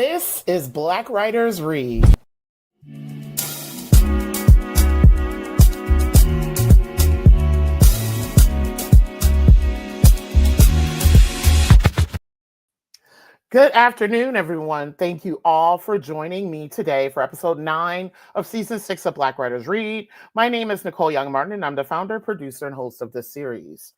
This is Black Writers Read. Good afternoon, everyone. Thank you all for joining me today for episode 9 of season 6 of Black Writers Read. My name is Nicole Young-Martin, and I'm the founder, producer, and host of this series.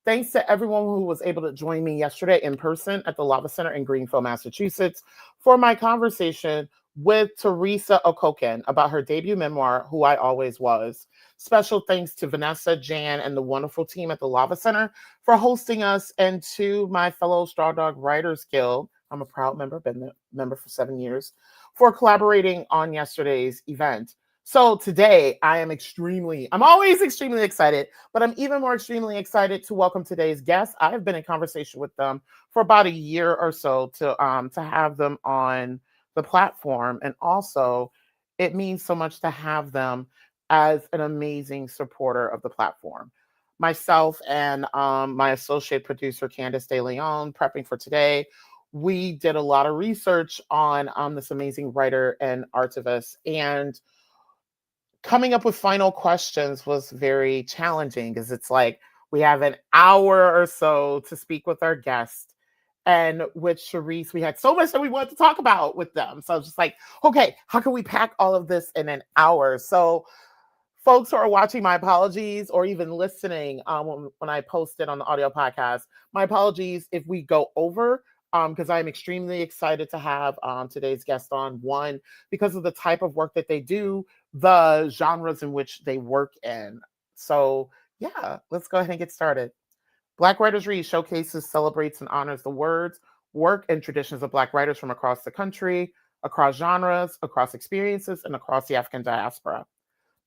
Thanks to everyone who was able to join me yesterday in person at the Lava Center in Greenfield, Massachusetts, for my conversation with Teresa Okokin about her debut memoir, Who I Always Was. Special thanks to Vanessa, Jan, and the wonderful team at the Lava Center for hosting us, and to my fellow Straw Dog Writers Guild. I'm a proud member, been a member for 7 years, for collaborating on yesterday's event. So today I'm always extremely excited, but I'm even more extremely excited to welcome today's guests. I've been in conversation with them for about a year or so to have them on the platform. And also it means so much to have them as an amazing supporter of the platform. Myself and my associate producer, Candace De Leon, prepping for today, we did a lot of research on this amazing writer and artivist, and coming up with final questions was very challenging because it's like we have an hour or so to speak with our guest. And with Sherese, we had so much that we wanted to talk about with them. So I was just like, okay, how can we pack all of this in an hour? So folks who are watching, my apologies, or even listening when I post it on the audio podcast, my apologies if we go over, because I'm extremely excited to have today's guest on. One, because of the type of work that they do, the genres in which they work in. So yeah, let's go ahead and get started. Black Writers Read showcases, celebrates, and honors the words, work, and traditions of Black writers from across the country, across genres, across experiences, and across the African diaspora.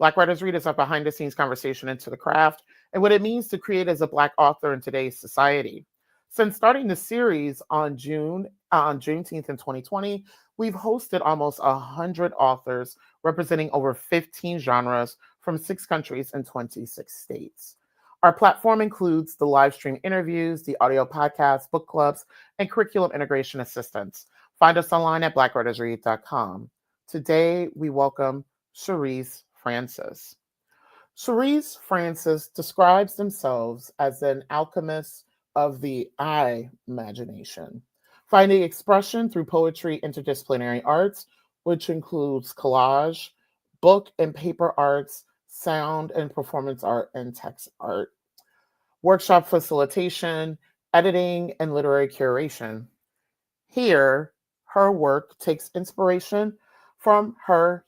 Black Writers Read is a behind-the-scenes conversation into the craft and what it means to create as a Black author in today's society. Since starting the series on Juneteenth in 2020, we've hosted almost 100 authors representing over 15 genres from 6 countries and 26 states. Our platform includes the live stream interviews, the audio podcasts, book clubs, and curriculum integration assistance. Find us online at blackwritersread.com. Today, we welcome Sherese Francis. Sherese Francis describes themselves as an alchemist of the I-Magination, finding expression through poetry, interdisciplinary arts, which includes collage, book and paper arts, sound and performance art, and text art, workshop facilitation, editing, and literary curation. Here, her work takes inspiration from her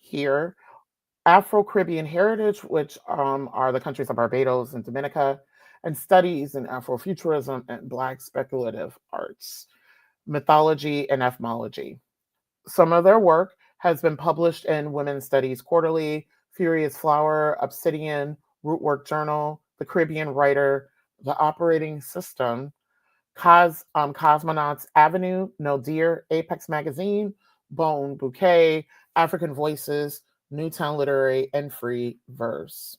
Afro-Caribbean heritage, which are the countries of Barbados and Dominica, and studies in Afrofuturism and Black speculative arts, mythology, and etymology. Some of their work has been published in Women's Studies Quarterly, Furious Flower, Obsidian, Rootwork Journal, The Caribbean Writer, The Operating System, Cosmonauts Avenue, No Dear, Apex Magazine, Bone, Bouquet, African Voices, Newtown Literary, and Free Verse.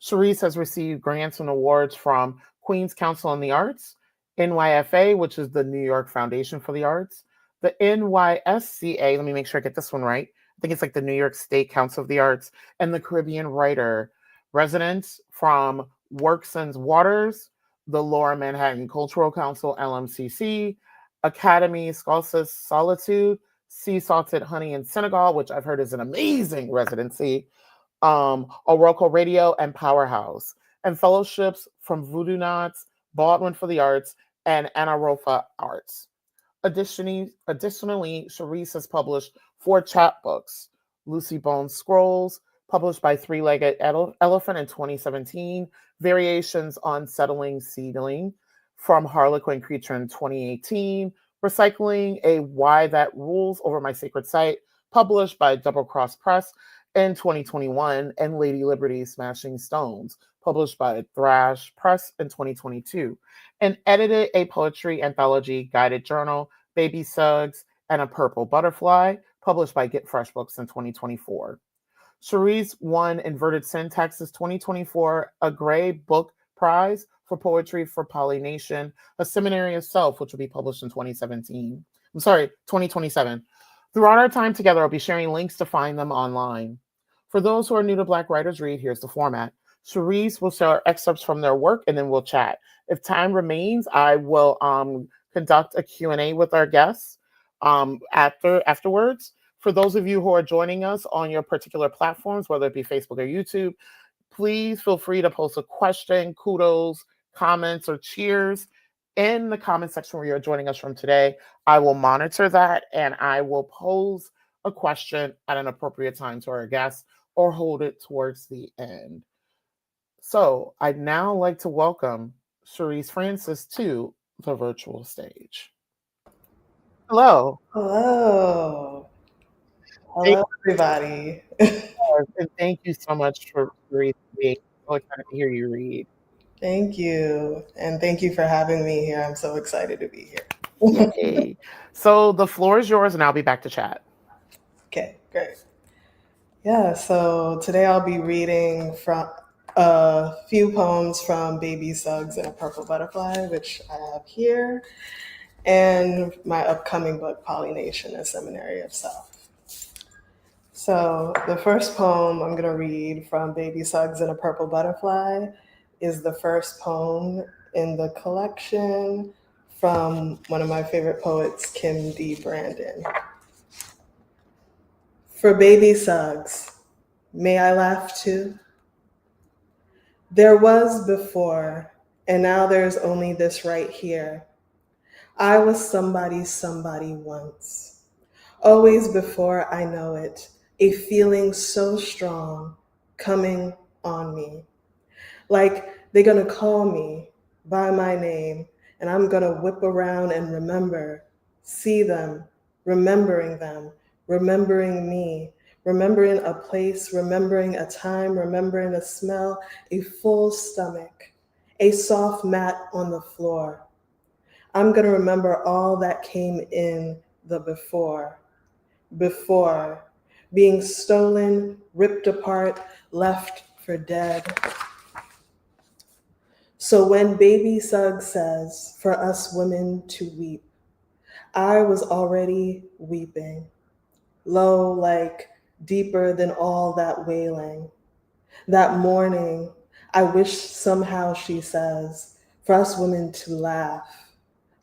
Sherese has received grants and awards from Queen's Council on the Arts, NYFA, which is the New York Foundation for the Arts, the NYSCA, let me make sure I get this one right, I think it's like the New York State Council of the Arts, and the Caribbean Writer, residents from WorksonWater, the Lower Manhattan Cultural Council, LMCC, Akademie Schloss Solitude, SeaSalted Honey in Senegal, which I've heard is an amazing residency, Oroko Radio, and Powerhouse, and fellowships from Voodoonauts, Baldwin for the Arts, and Anaphora Arts. Additionally, Sherese has published 4 chapbooks: Lucy Bone's Scrolls, published by Three-Legged Elephant in 2017, Variations on Settling Seedling from Harlequin Creature in 2018, Recycling a Why That Rules Over My Sacred Site, published by Double Cross Press in 2021, and Lady Liberty Smashing Stones, published by Thrash Press in 2022, and edited a poetry anthology guided journal, Baby Suggs and a Purple Butterfly, published by Get Fresh Books in 2024. Sherese won Inverted Syntax's 2024 A Gray Book Prize for Poetry for Pollination, a Seminary of Self, which will be published in 2027. Throughout our time together, I'll be sharing links to find them online. For those who are new to Black Writers Read, here's the format. Sherese will share excerpts from their work and then we'll chat. If time remains, I will conduct a Q&A with our guests afterwards. For those of you who are joining us on your particular platforms, whether it be Facebook or YouTube, please feel free to post a question, kudos, comments, or cheers in the comment section where you're joining us from today. I will monitor that and I will pose a question at an appropriate time to our guests or hold it towards the end. So I'd now like to welcome Sherese Francis to the virtual stage. Hello. Hello. Hello, everybody. And thank you so much for reading. I'm so excited to hear you read. Thank you. And thank you for having me here. I'm so excited to be here. Yay. So the floor is yours and I'll be back to chat. Okay, great. Yeah, so today I'll be reading from a few poems from Baby Suggs and a Purple Butterfly, which I have here, and my upcoming book, Pollination, A Seminary of Self. So the first poem I'm going to read from Baby Suggs and a Purple Butterfly is the first poem in the collection from one of my favorite poets, Kim D. Brandon. For Baby Suggs, may I laugh too? There was before, and now there's only this right here. I was somebody's somebody once. Always before I know it, a feeling so strong coming on me. Like they're gonna call me by my name and I'm gonna whip around and remember, see them, remembering me, remembering a place, remembering a time, remembering a smell, a full stomach, a soft mat on the floor. I'm gonna remember all that came in the before, being stolen, ripped apart, left for dead. So when Baby Suggs says for us women to weep, I was already weeping, low, like deeper than all that wailing. That morning, I wish somehow, she says, for us women to laugh,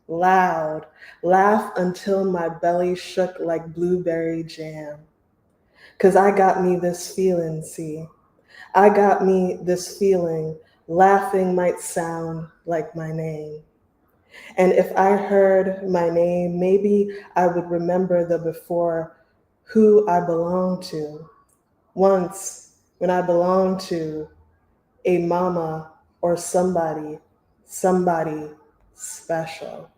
loud, laugh until my belly shook like blueberry jam. 'Cause I got me this feeling, see, I got me this feeling, laughing might sound like my name. And if I heard my name, maybe I would remember the before, who I belonged to. Once, when I belonged to a mama or somebody special.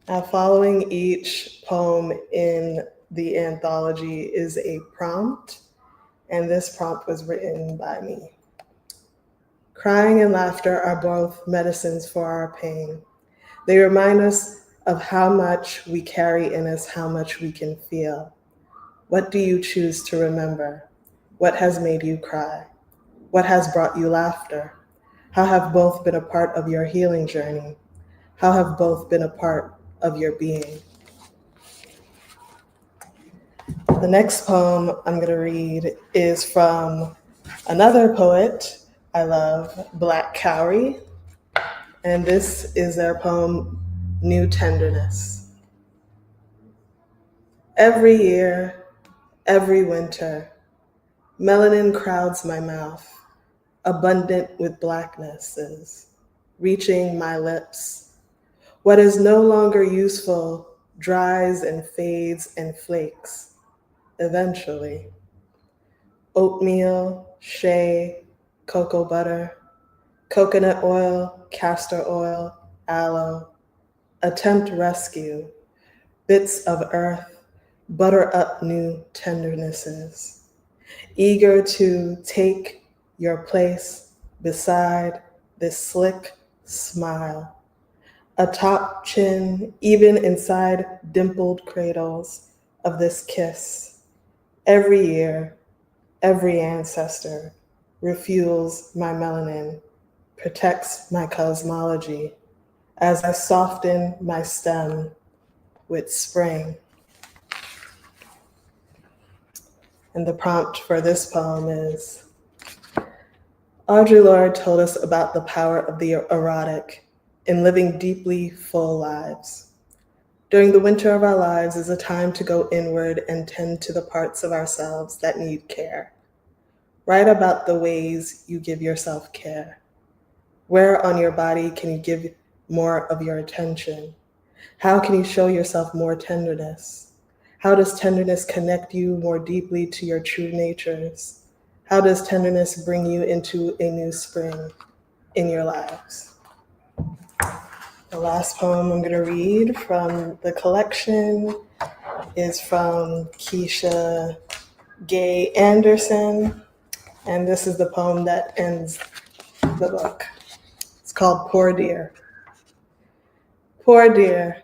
Now, following each poem in the anthology is a prompt, and this prompt was written by me. Crying and laughter are both medicines for our pain. They remind us of how much we carry in us, how much we can feel. What do you choose to remember? What has made you cry? What has brought you laughter? How have both been a part of your healing journey? How have both been a part of your being? The next poem I'm going to read is from another poet I love, Black Cowrie, and this is their poem, New Tenderness. Every year, every winter, melanin crowds my mouth, abundant with blacknesses, reaching my lips. What is no longer useful dries and fades and flakes, eventually. Oatmeal, shea, cocoa butter, coconut oil, castor oil, aloe, attempt rescue, bits of earth, butter up new tendernesses, eager to take your place beside this slick smile, a top chin, even inside dimpled cradles of this kiss. Every year, every ancestor refuels my melanin, protects my cosmology as I soften my stem, with spring. And the prompt for this poem is, Audre Lorde told us about the power of the erotic in living deeply full lives. During the winter of our lives is a time to go inward and tend to the parts of ourselves that need care. Write about the ways you give yourself care. Where on your body can you give more of your attention? How can you show yourself more tenderness? How does tenderness connect you more deeply to your true natures? How does tenderness bring you into a new spring in your lives? The last poem I'm going to read from the collection is from Keisha Gay Anderson, and this is the poem that ends the book. It's called Poor Dear. Poor dear,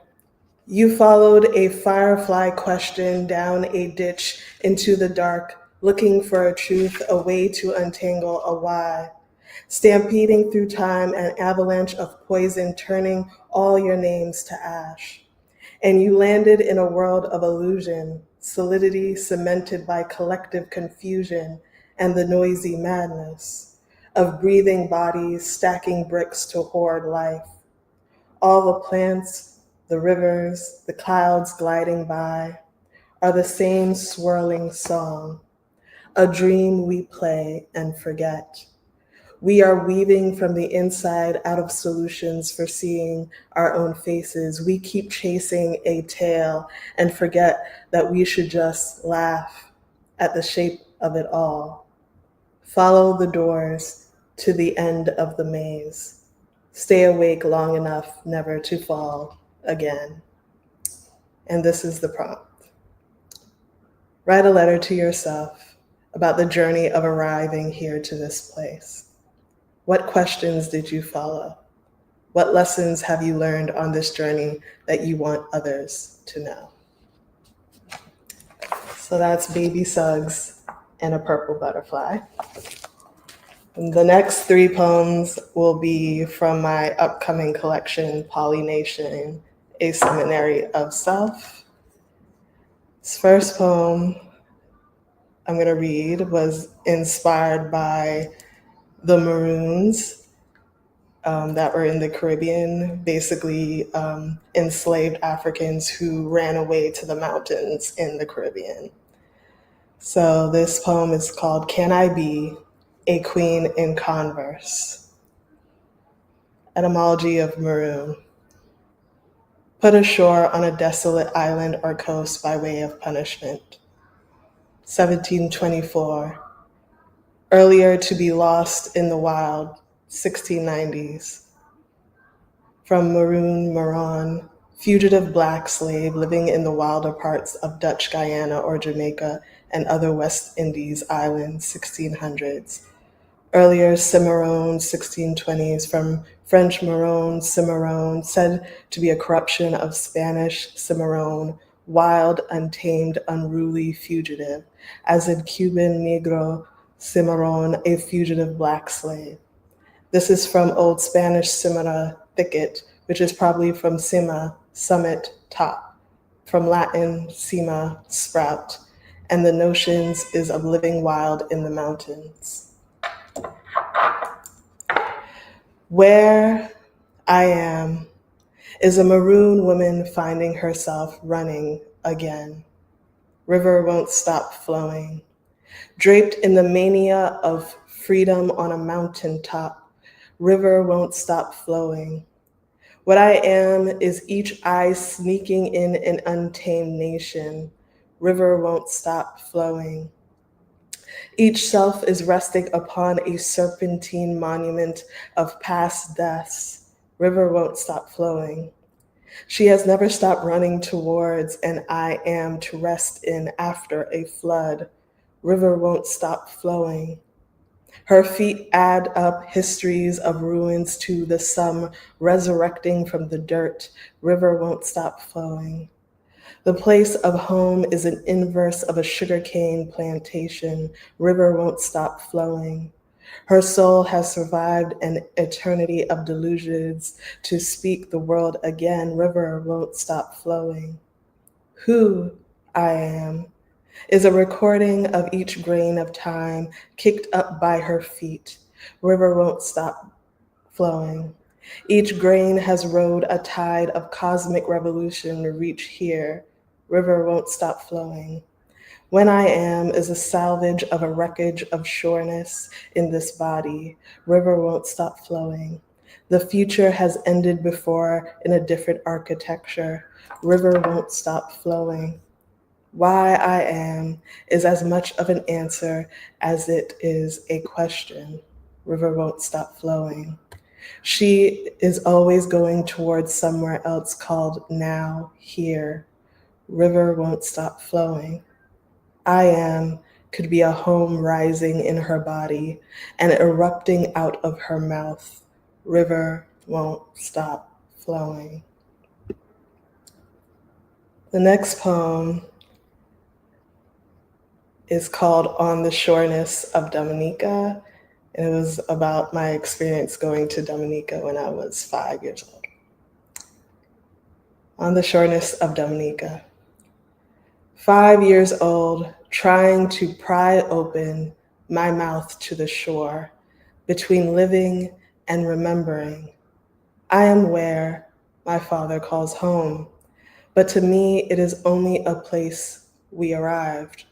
you followed a firefly question down a ditch into the dark, looking for a truth, a way to untangle a why. Stampeding through time, an avalanche of poison turning all your names to ash. And you landed in a world of illusion, solidity cemented by collective confusion and the noisy madness of breathing bodies stacking bricks to hoard life. All the plants, the rivers, the clouds gliding by are the same swirling song, a dream we play and forget. We are weaving from the inside out of solutions for seeing our own faces. We keep chasing a tail and forget that we should just laugh at the shape of it all. Follow the doors to the end of the maze. Stay awake long enough never to fall again. And this is the prompt. Write a letter to yourself about the journey of arriving here to this place. What questions did you follow? What lessons have you learned on this journey that you want others to know? So that's Baby Suggs and a Purple Butterfly. And the next three poems will be from my upcoming collection, Pollination, A Seminary of Self. This first poem I'm going to read was inspired by the Maroons that were in the Caribbean, basically enslaved Africans who ran away to the mountains in the Caribbean. So this poem is called Can I Be a Queen in Converse? Etymology of maroon. Put ashore on a desolate island or coast by way of punishment. 1724. Earlier to be lost in the wild, 1690s. From Maroon, Maron, fugitive Black slave living in the wilder parts of Dutch Guyana or Jamaica and other West Indies islands, 1600s. Earlier, Cimarron, 1620s, from French Marron, Cimarron, said to be a corruption of Spanish Cimarron, wild, untamed, unruly fugitive, as in Cuban Negro Cimarron, a fugitive Black slave. This is from Old Spanish Cimara, thicket, which is probably from cima, summit, top, from Latin cima, sprout, and the notions is of living wild in the mountains. Where I am is a maroon woman finding herself running again. River won't stop flowing. Draped in the mania of freedom on a mountaintop, river won't stop flowing. What I am is each eye sneaking in an untamed nation. River won't stop flowing. Each self is resting upon a serpentine monument of past deaths. River won't stop flowing. She has never stopped running towards an I am to rest in after a flood. River won't stop flowing. Her feet add up histories of ruins to the sum resurrecting from the dirt. River won't stop flowing. The place of home is an inverse of a sugarcane plantation. River won't stop flowing. Her soul has survived an eternity of delusions to speak the world again. River won't stop flowing. Who I am is a recording of each grain of time kicked up by her feet. River won't stop flowing. Each grain has rode a tide of cosmic revolution to reach here. River won't stop flowing. When I am is a salvage of a wreckage of sureness in this body. River won't stop flowing. The future has ended before in a different architecture. River won't stop flowing. Why I am is as much of an answer as it is a question. River won't stop flowing. She is always going towards somewhere else called now, here. River won't stop flowing. I am could be a home rising in her body and erupting out of her mouth. River won't stop flowing. The next poem is called On the Shoreness of Dominica. And it was about my experience going to Dominica when I was 5 years old. On the Shoreness of Dominica. 5 years old, trying to pry open my mouth to the shore, between living and remembering. I am where my father calls home, but to me it is only a place we arrived.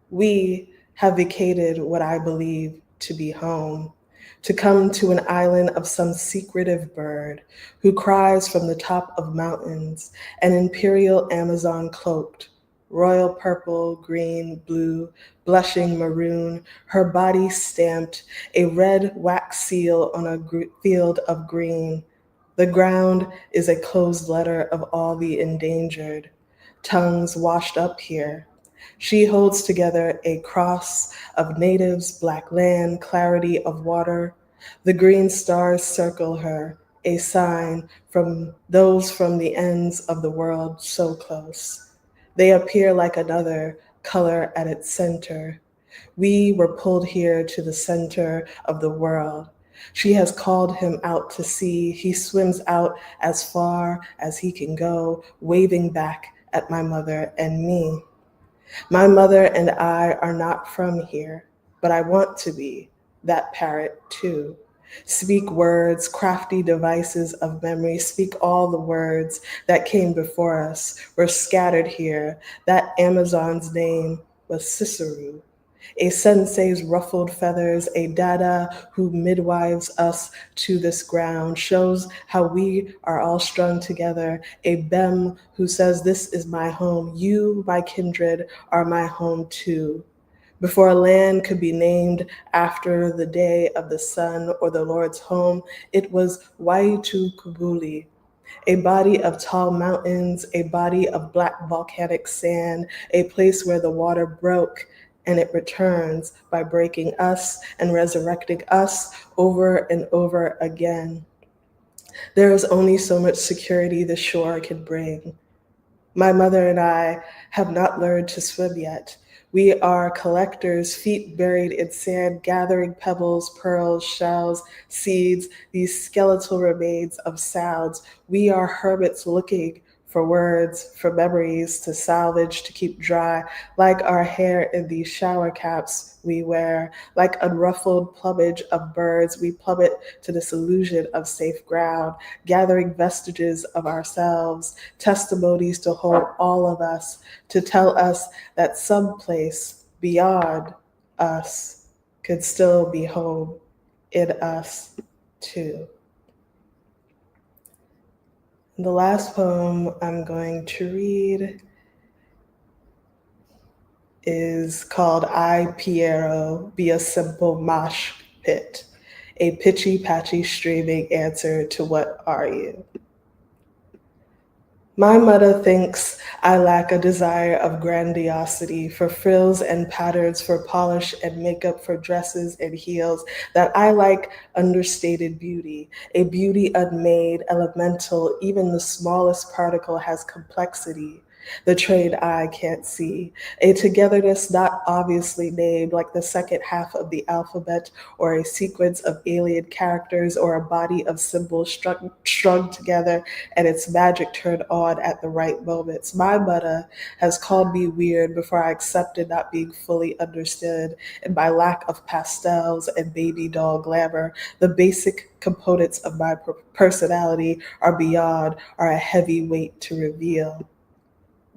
We have vacated what I believe to be home, to come to an island of some secretive bird who cries from the top of mountains, an imperial Amazon cloaked, royal purple, green, blue, blushing maroon, her body stamped, a red wax seal on a field of green. The ground is a closed letter of all the endangered, tongues washed up here. She holds together a cross of natives, black land, clarity of water. The green stars circle her, a sign from those from the ends of the world so close. They appear like another color at its center. We were pulled here to the center of the world. She has called him out to sea. He swims out as far as he can go, waving back at my mother and me. My mother and I are not from here, but I want to be that parrot too. Speak words, crafty devices of memory, speak all the words that came before us, were scattered here. That Amazon's name was Cicero. A sensei's ruffled feathers, a dada who midwives us to this ground, shows how we are all strung together, a bem who says this is my home, you, my kindred, are my home too. Before a land could be named after the day of the sun or the Lord's home, it was Waitu Kubuli, a body of tall mountains, a body of black volcanic sand, a place where the water broke and it returns by breaking us and resurrecting us over and over again. There is only so much security the shore can bring. My mother and I have not learned to swim yet. We are collectors, feet buried in sand, gathering pebbles, pearls, shells, seeds, these skeletal remains of sounds. We are hermits looking for words, for memories to salvage, to keep dry, like our hair in these shower caps we wear, like unruffled plumage of birds, we plummet to this illusion of safe ground, gathering vestiges of ourselves, testimonies to hold all of us, to tell us that someplace beyond us could still be home in us too. The last poem I'm going to read is called I, Piero, Be a Simple Mosh Pit, a pitchy-patchy streaming answer to what are you? My mother thinks I lack a desire of grandiosity, for frills and patterns, for polish and makeup, for dresses and heels, that I like understated beauty, a beauty unmade, elemental, even the smallest particle has complexity. The trained eye can't see, a togetherness not obviously named, like the second half of the alphabet, or a sequence of alien characters, or a body of symbols strung together and its magic turned on at the right moments. My mother has called me weird before I accepted not being fully understood, and my lack of pastels and baby doll glamour, the basic components of my personality are a heavy weight to reveal.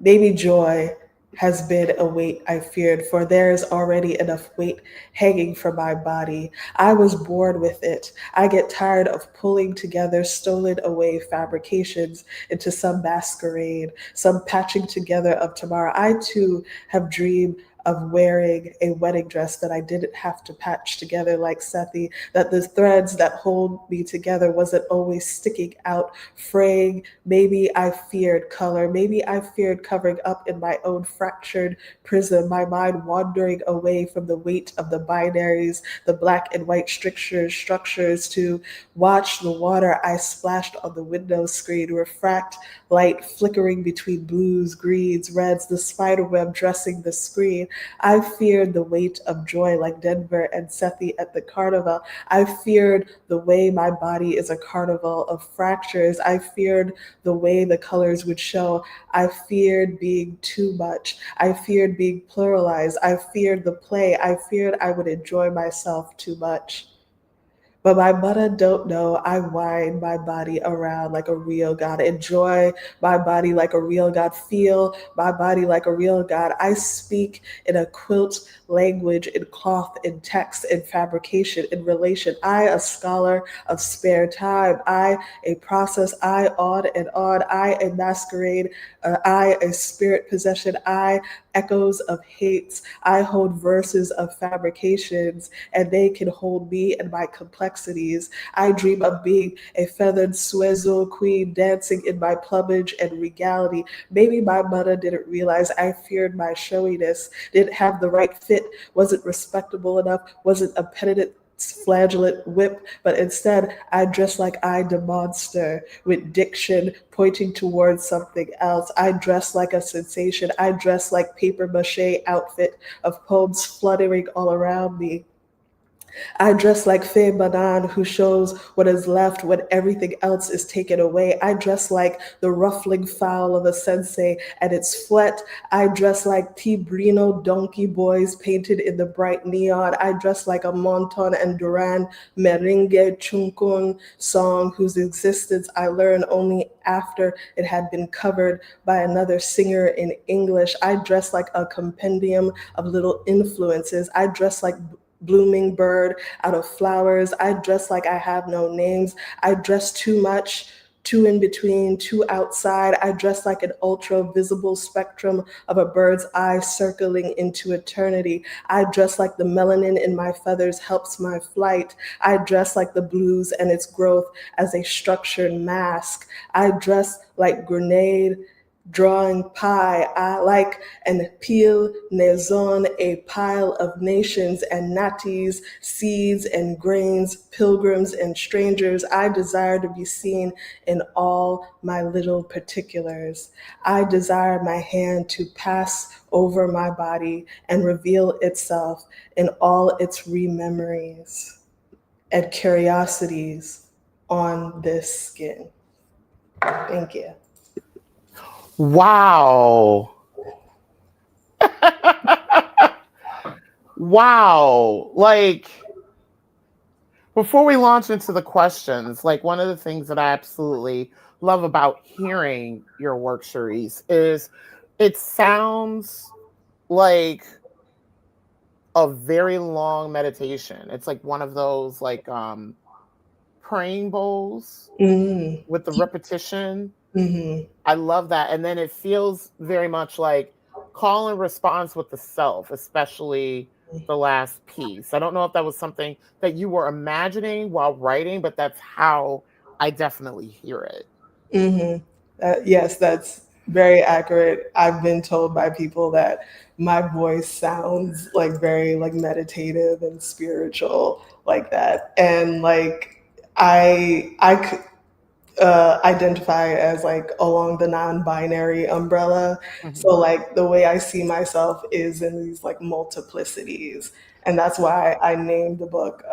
Baby joy has been a weight I feared, for there is already enough weight hanging from my body. I was born with it. I get tired of pulling together stolen away fabrications into some masquerade, some patching together of tomorrow. I too have dreamed of wearing a wedding dress that I didn't have to patch together like Sethi, that the threads that hold me together wasn't always sticking out, fraying. Maybe I feared color. Maybe I feared covering up in my own fractured prism, my mind wandering away from the weight of the binaries, the black and white structures to watch the water I splashed on the window screen refract light flickering between blues, greens, reds, the spider web dressing the screen. I feared the weight of joy like Denver and Sethi at the carnival. I feared the way my body is a carnival of fractures. I feared the way the colors would show. I feared being too much. I feared being pluralized. I feared the play. I feared I would enjoy myself too much. But my mother don't know I wind my body around like a real God. Enjoy my body like a real God. Feel my body like a real God. I speak in a quilt language, in cloth, in text, in fabrication, in relation. I, a scholar of spare time. I, a process. I, on and on. I, a masquerade. I, a spirit possession. I, echoes of hates. I hold verses of fabrications, and they can hold me and my complexities. I dream of being a feathered Suezo queen dancing in my plumage and regality. Maybe my mother didn't realize I feared my showiness, didn't have the right fit, wasn't respectable enough, wasn't a penitent flagellant whip, but instead I dress like I the monster, with diction pointing towards something else. I dress like a sensation. I dress like paper mache outfit of poems fluttering all around me. I dress like Faye Banan, who shows what is left when everything else is taken away. I dress like the ruffling fowl of a sensei and its flet. I dress like Tibrino donkey boys painted in the bright neon. I dress like a Monton and Duran merengue chunkun song whose existence I learned only after it had been covered by another singer in English. I dress like a compendium of little influences. I dress like blooming bird out of flowers. I dress like I have no names. I dress too much, too in between, too outside. I dress like an ultra visible spectrum of a bird's eye circling into eternity. I dress like the melanin in my feathers helps my flight. I dress like the blues and its growth as a structured mask. I dress like grenade drawing pie. I like an pile naison, a pile of nations and natis, seeds and grains, pilgrims and strangers. I desire to be seen in all my little particulars. I desire my hand to pass over my body and reveal itself in all its rememories and curiosities on this skin. Thank you. Wow. Wow. Like, before we launch into the questions, like one of the things that I absolutely love about hearing your work, Sherese, is it sounds like a very long meditation. It's like one of those like praying bowls with the repetition. I love that. And then it feels very much like call and response with the self, especially the last piece. I don't know if that was something that you were imagining while writing, but that's how I definitely hear it. Yes, that's very accurate. I've been told by people that my voice sounds like very like meditative and spiritual like that. And like I identify as like along the non-binary umbrella. So like the way I see myself is in these like multiplicities, and that's why I named the book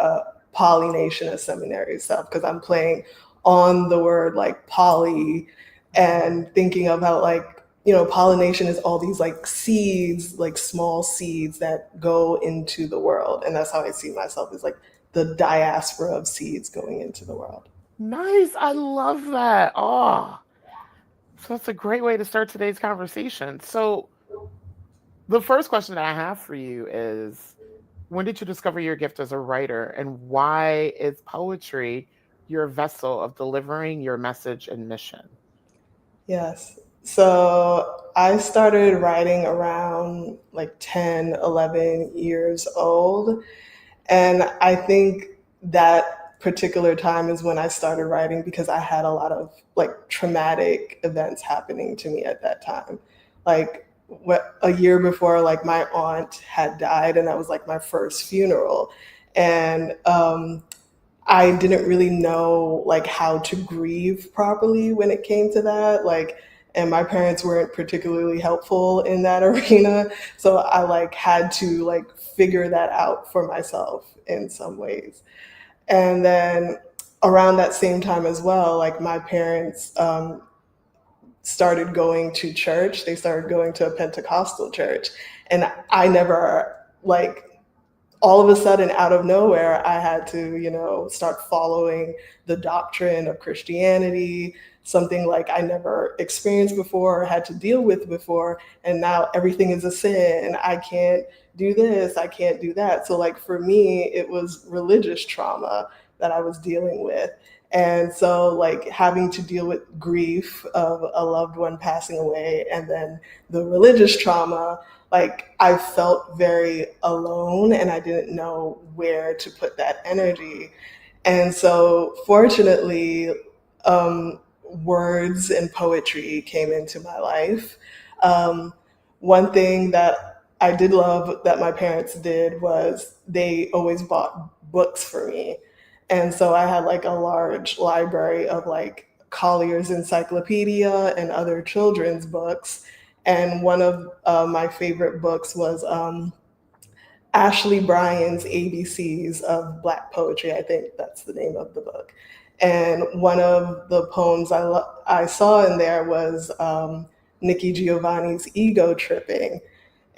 Polynation of Seminary Self, because I'm playing on the word like poly and thinking about like, you know, pollination is all these like seeds, like small seeds that go into the world, and that's how I see myself, as like the diaspora of seeds going into the world. Nice. I love that. Oh, so that's a great way to start today's conversation. So, the first question that I have for you is, when did you discover your gift as a writer, and why is poetry your vessel of delivering your message and mission? Yes. So I started writing around like 10, 11 years old. And I think that particular time is when I started writing, because I had a lot of like traumatic events happening to me at that time. Like a year before, like my aunt had died, and that was like my first funeral. And I didn't really know like how to grieve properly when it came to that. Like, and my parents weren't particularly helpful in that arena. So I like had to like figure that out for myself in some ways. And then around that same time as well, like my parents started going to church. They started going to a Pentecostal church. And I never like, all of a sudden, out of nowhere, I had to, you know, start following the doctrine of Christianity, something like I never experienced before or had to deal with before. And now everything is a sin. I can't do this, I can't do that. So like for me, it was religious trauma that I was dealing with. And so like having to deal with grief of a loved one passing away, and then the religious trauma, like I felt very alone and I didn't know where to put that energy. And so fortunately, words and poetry came into my life. Um, One thing that I did love that my parents did was they always bought books for me. And so I had like a large library of like Collier's Encyclopedia and other children's books. And one of my favorite books was Ashley Bryan's ABCs of Black Poetry. I think that's the name of the book. And one of the poems I saw in there was Nikki Giovanni's Ego Tripping.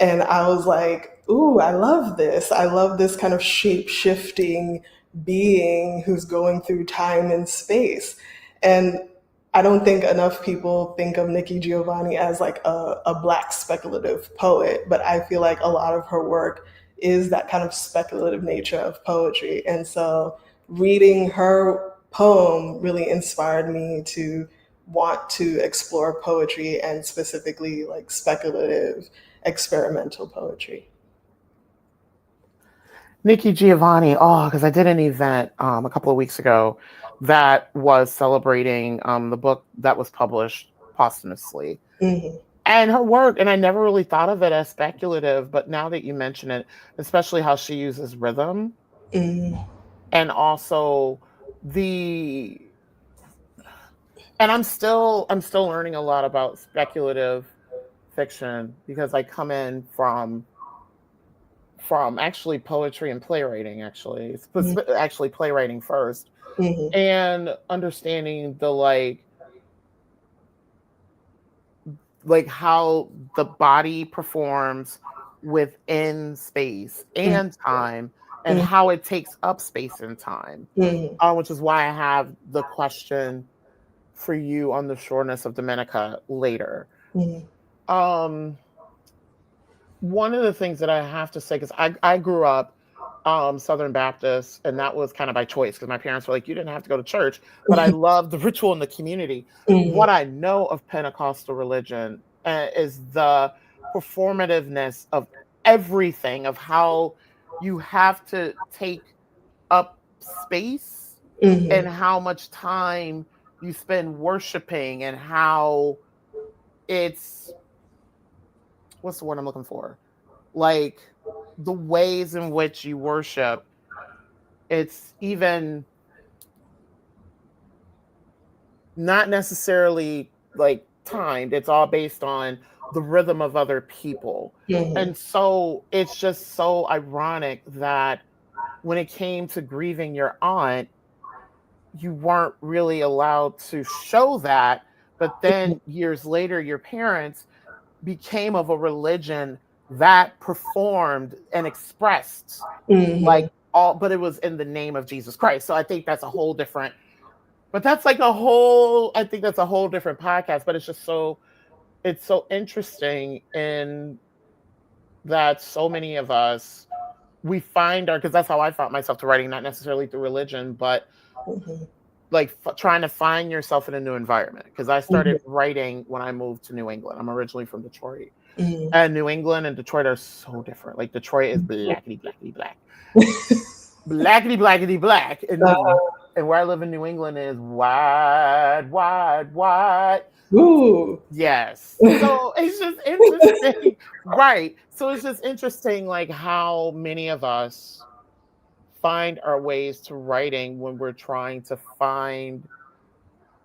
And I was like, ooh, I love this. I love this kind of shape shifting being who's going through time and space. And I don't think enough people think of Nikki Giovanni as like a Black speculative poet, but I feel like a lot of her work is that kind of speculative nature of poetry. And so reading her poem really inspired me to want to explore poetry, and specifically like speculative experimental poetry. Nikki Giovanni, oh, because I did an event a couple of weeks ago that was celebrating the book that was published posthumously. Mm-hmm. And her work, and I never really thought of it as speculative, but now that you mention it, especially how she uses rhythm, Mm-hmm. and also the and I'm still learning a lot about speculative fiction, because I come in from actually poetry and playwriting, actually playwriting first, Mm-hmm. and understanding the like how the body performs within space and time, and how it takes up space and time, Mm-hmm. which is why I have the question for you on the shortness of Dominica later. Mm-hmm. Um, One of the things that I have to say, because I grew up Southern Baptist, and that was kind of by choice, because my parents were like, you didn't have to go to church, but I love the ritual in the community. Mm-hmm. What I know of Pentecostal religion is the performativeness of everything, of how you have to take up space, and Mm-hmm. how much time you spend worshiping, and how it's, what's the word I'm looking for? Like, the ways in which you worship, it's even not necessarily like timed. It's all based on the rhythm of other people. Mm-hmm. And so it's just so ironic that when it came to grieving your aunt, you weren't really allowed to show that. But then years later, your parents became of a religion that performed and expressed Mm-hmm. like all, but it was in the name of Jesus Christ. So I think that's a whole different, but that's like a whole, I think that's a whole different podcast. But it's just so, it's so interesting in that so many of us, we find our, because that's how I found myself to writing, not necessarily through religion, but Mm-hmm. like trying to find yourself in a new environment. Because I Mm-hmm. started writing when I moved to New England. I'm originally from Detroit. Mm-hmm. And New England and Detroit are so different. Like Detroit is blackity, blackity, black. Blackity, blackity, black. And where I live in New England is wide, wide, wide. Ooh. Yes. So it's just interesting. Right. So it's just interesting, like how many of us find our ways to writing when we're trying to find,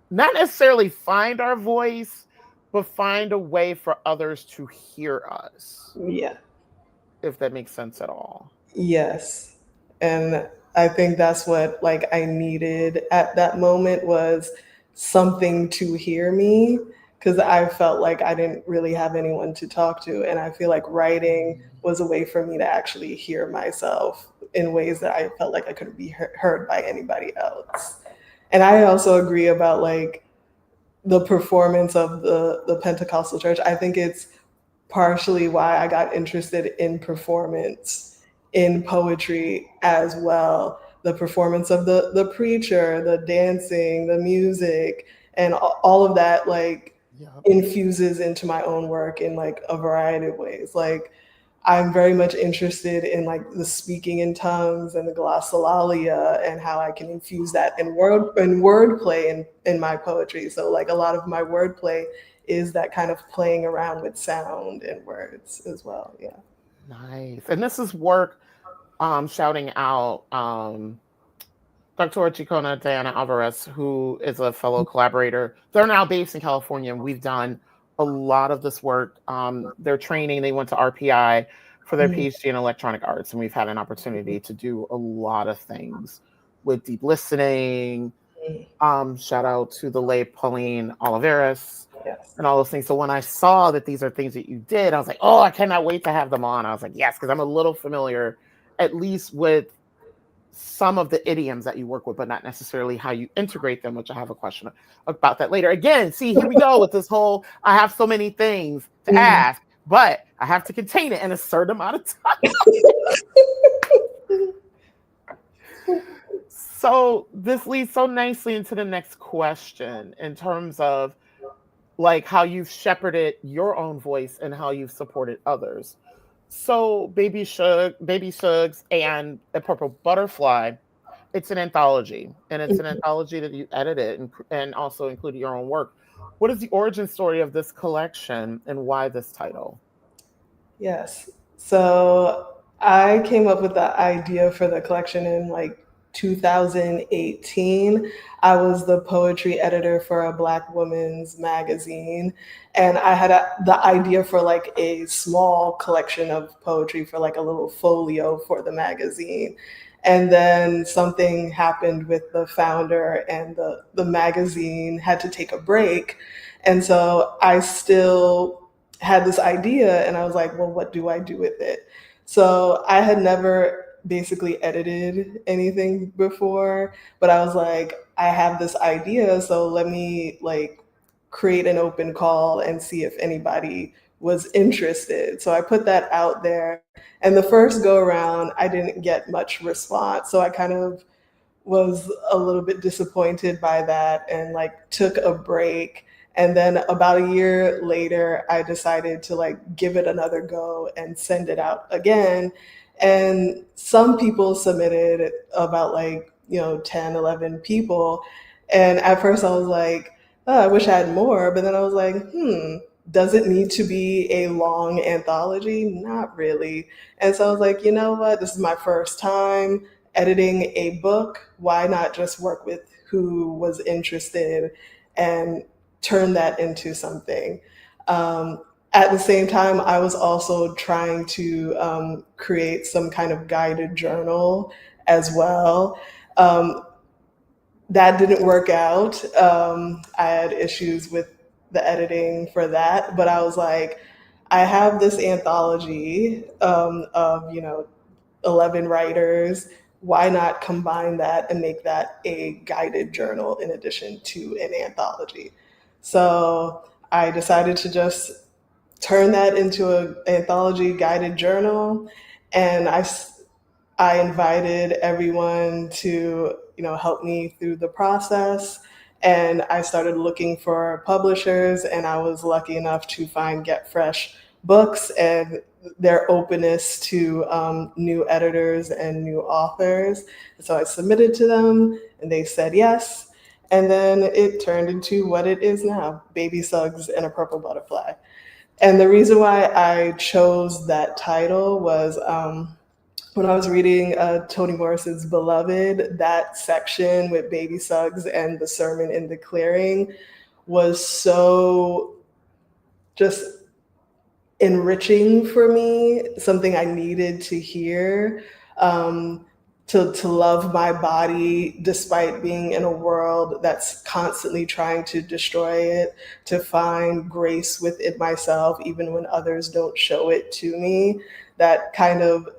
not necessarily find our voice, but find a way for others to hear us, Yeah. if that makes sense at all. Yes. And I think that's what like I needed at that moment was something to hear me because I felt like I didn't really have anyone to talk to. And I feel like writing Mhm. was a way for me to actually hear myself in ways that I felt like I couldn't be heard by anybody else. And I also agree about like the performance of the Pentecostal church. I think it's partially why I got interested in performance in poetry as well. The performance of the preacher, the dancing, the music, and all of that like Yep. infuses into my own work in like a variety of ways. Like I'm very much interested in like the speaking in tongues and the glossolalia and how I can infuse that in wordplay in my poetry. So like a lot of my wordplay is that kind of playing around with sound and words as well. Yeah. Nice. And this is work shouting out Dr. Chicona Diana Alvarez, who is a fellow collaborator. They're now based in California, and we've done a lot of this work. Their training, they went to RPI for their Mhm. PhD in electronic arts, and we've had an opportunity to do a lot of things with deep listening. Shout out to the late Pauline Oliveras Yes. and all those things. So when I saw that these are things that you did, I was like, oh, I cannot wait to have them on. I was like, yes, because I'm a little familiar, at least with some of the idioms that you work with, but not necessarily how you integrate them, which I have a question about that later. Again, see, here we go with this whole, I have so many things to Mhm. ask, but I have to contain it in a certain amount of time. So this leads so nicely into the next question in terms of like how you've shepherded your own voice and how you've supported others. So Baby Shugs and A Purple Butterfly, it's an anthology, and it's an anthology that you edited and also included your own work. What is the origin story of this collection and why this title? Yes. So I came up with the idea for the collection in like 2018. I was the poetry editor for a Black women's magazine, and I had the idea for like a small collection of poetry for like a little folio for the magazine. And then something happened with the founder, and the magazine had to take a break. And so I still had this idea and I was like, well, what do I do with it? So I had never basically edited anything before, but I was like, I have this idea, so let me like create an open call and see if anybody was interested. So I put that out there. And the first go around, I didn't get much response. So I kind of was a little bit disappointed by that and like took a break. And then about a year later, I decided to like give it another go and send it out again. And some people submitted about like, 10, 11 people. And at first I was like, oh, I wish I had more. But then I was like, does it need to be a long anthology? Not really. And so I was like, you know what? This is my first time editing a book. Why not just work with who was interested? and turn that into something. At the same time, I was also trying to create some kind of guided journal as well. That didn't work out. I had issues with the editing for that, but I was like, I have this anthology of 11 writers. Why not combine that and make that a guided journal in addition to an anthology? So I decided to just turn that into an anthology guided journal, and I invited everyone to help me through the process, and I started looking for publishers, and I was lucky enough to find Get Fresh Books and their openness to new editors and new authors. So I submitted to them, and they said yes, and then it turned into what it is now, Baby Suggs and a Purple Butterfly. And the reason why I chose that title was when I was reading Toni Morrison's Beloved, that section with Baby Suggs and the sermon in the clearing was so just enriching for me, something I needed to hear, to love my body despite being in a world that's constantly trying to destroy it, to find grace within myself even when others don't show it to me. That kind of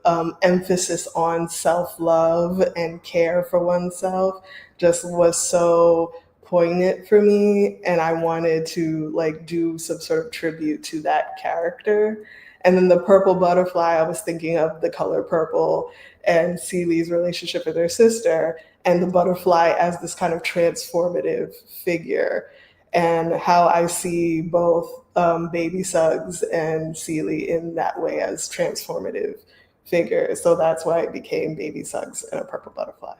emphasis on self-love and care for oneself just was so poignant for me, and I wanted to do some sort of tribute to that character. And then the purple butterfly, I was thinking of the color purple and Celie's relationship with her sister, and the butterfly as this kind of transformative figure, and how I see both Baby Suggs and Celie in that way as transformative figures. So that's why it became Baby Suggs and a Purple Butterfly.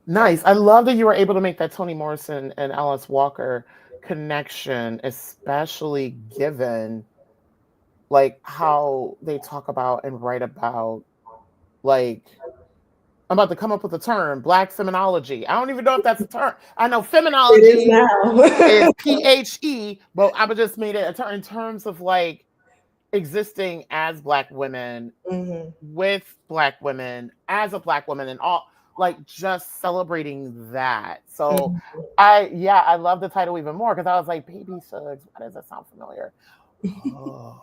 Nice. I love that you were able to make that Toni Morrison and Alice Walker connection, especially given how they talk about and write about I'm about to come up with a term, Black feminology. I don't even know if that's a term. I know feminology it is now. is PHE, but I just made it a term in terms of existing as Black women, with Black women, as a Black woman, and all just celebrating that. So I love the title even more because I was like, Baby Suggs, why does that sound familiar? Oh.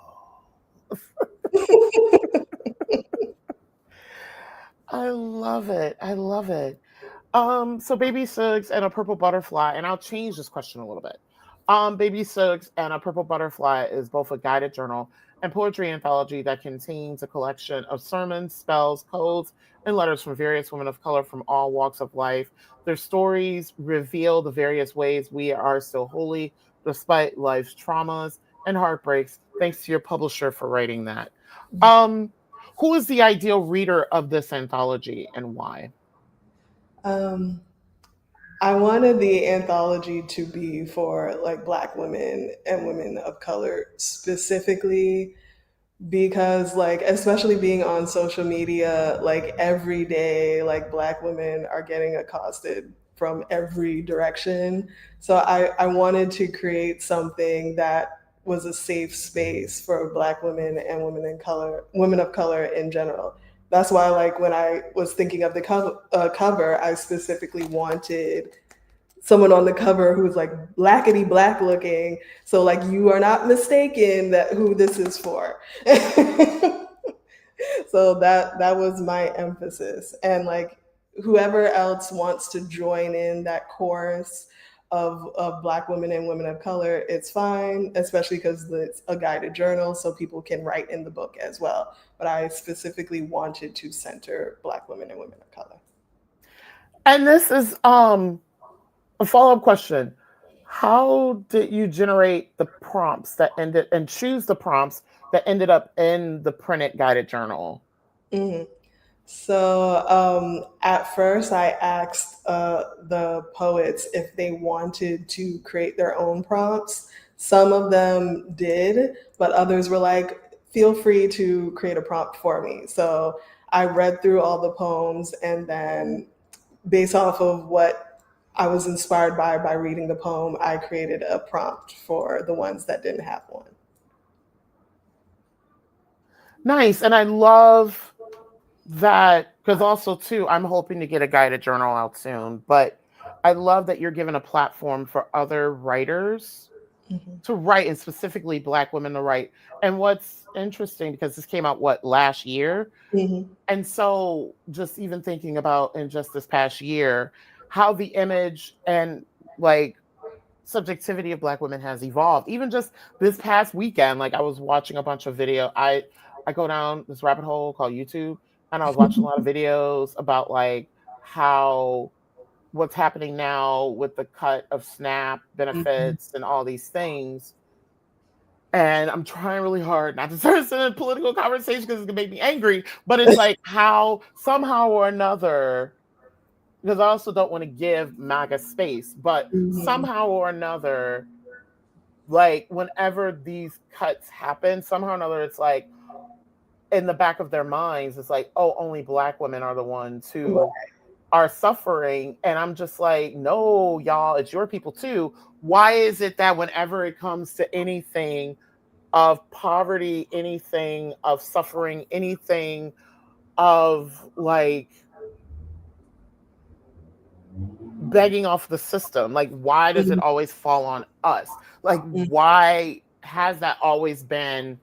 I love it. I love it. So Baby Suggs and a Purple Butterfly, and I'll change this question a little bit. Baby Suggs and a Purple Butterfly is both a guided journal and poetry anthology that contains a collection of sermons, spells, codes, and letters from various women of color from all walks of life. Their stories reveal the various ways we are still holy despite life's traumas and heartbreaks. Thanks to your publisher for writing that. Who is the ideal reader of this anthology and why? I wanted the anthology to be for Black women and women of color specifically, because especially being on social media, every day, Black women are getting accosted from every direction. So I wanted to create something that was a safe space for Black women and women of color in general. That's why when I was thinking of the cover, I specifically wanted someone on the cover who's blackety black looking, so you are not mistaken that who this is for. So that was my emphasis, and whoever else wants to join in that chorus of Black women and women of color, it's fine, especially because it's a guided journal, so people can write in the book as well. But I specifically wanted to center Black women and women of color. And this is a follow-up question. How did you generate the prompts that ended and choose the prompts that ended up in the printed guided journal? So at first I asked the poets if they wanted to create their own prompts. Some of them did, but others were like, feel free to create a prompt for me. So I read through all the poems, and then based off of what I was inspired by reading the poem. I created a prompt for the ones that didn't have one. Nice. And I love that because also too, I'm hoping to get a guided journal out soon, but I love that you're given a platform for other writers to write, and specifically Black women to write. And what's interesting, because this came out last year, and so just even thinking about in just this past year how the image and like subjectivity of Black women has evolved. Even just this past weekend, like I was watching a bunch of video. I go down this rabbit hole called YouTube, and I was watching a lot of videos about like how what's happening now with the cut of SNAP benefits and all these things. And I'm trying really hard not to start a political conversation because it's gonna make me angry. But it's like how somehow or another, because I also don't want to give MAGA space, but somehow or another, like whenever these cuts happen, somehow or another, it's like in the back of their minds, it's like, oh, only Black women are the ones who are suffering. And I'm just like, no, y'all, it's your people too. Why is it that whenever it comes to anything of poverty, anything of suffering, anything of like begging off the system, like why does it always fall on us? Like why has that always been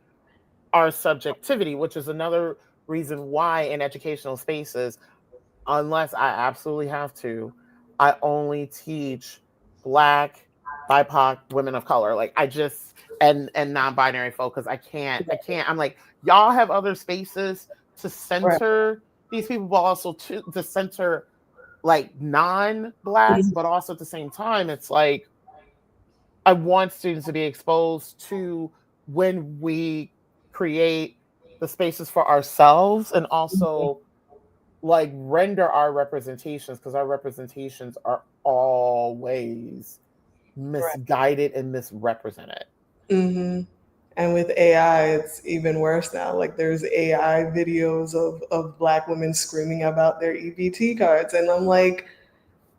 our subjectivity? Which is another reason why in educational spaces, unless I absolutely have to, I only teach Black, BIPOC, women of color. Like I just and non-binary folk, because I can't. I'm like, y'all have other spaces to center these people, but also to center like non-Black, but also at the same time, it's like I want students to be exposed to when we create the spaces for ourselves, and also like render our representations, because our representations are always misguided and misrepresented. And with AI, it's even worse now. Like there's AI videos of Black women screaming about their EBT cards. And I'm like,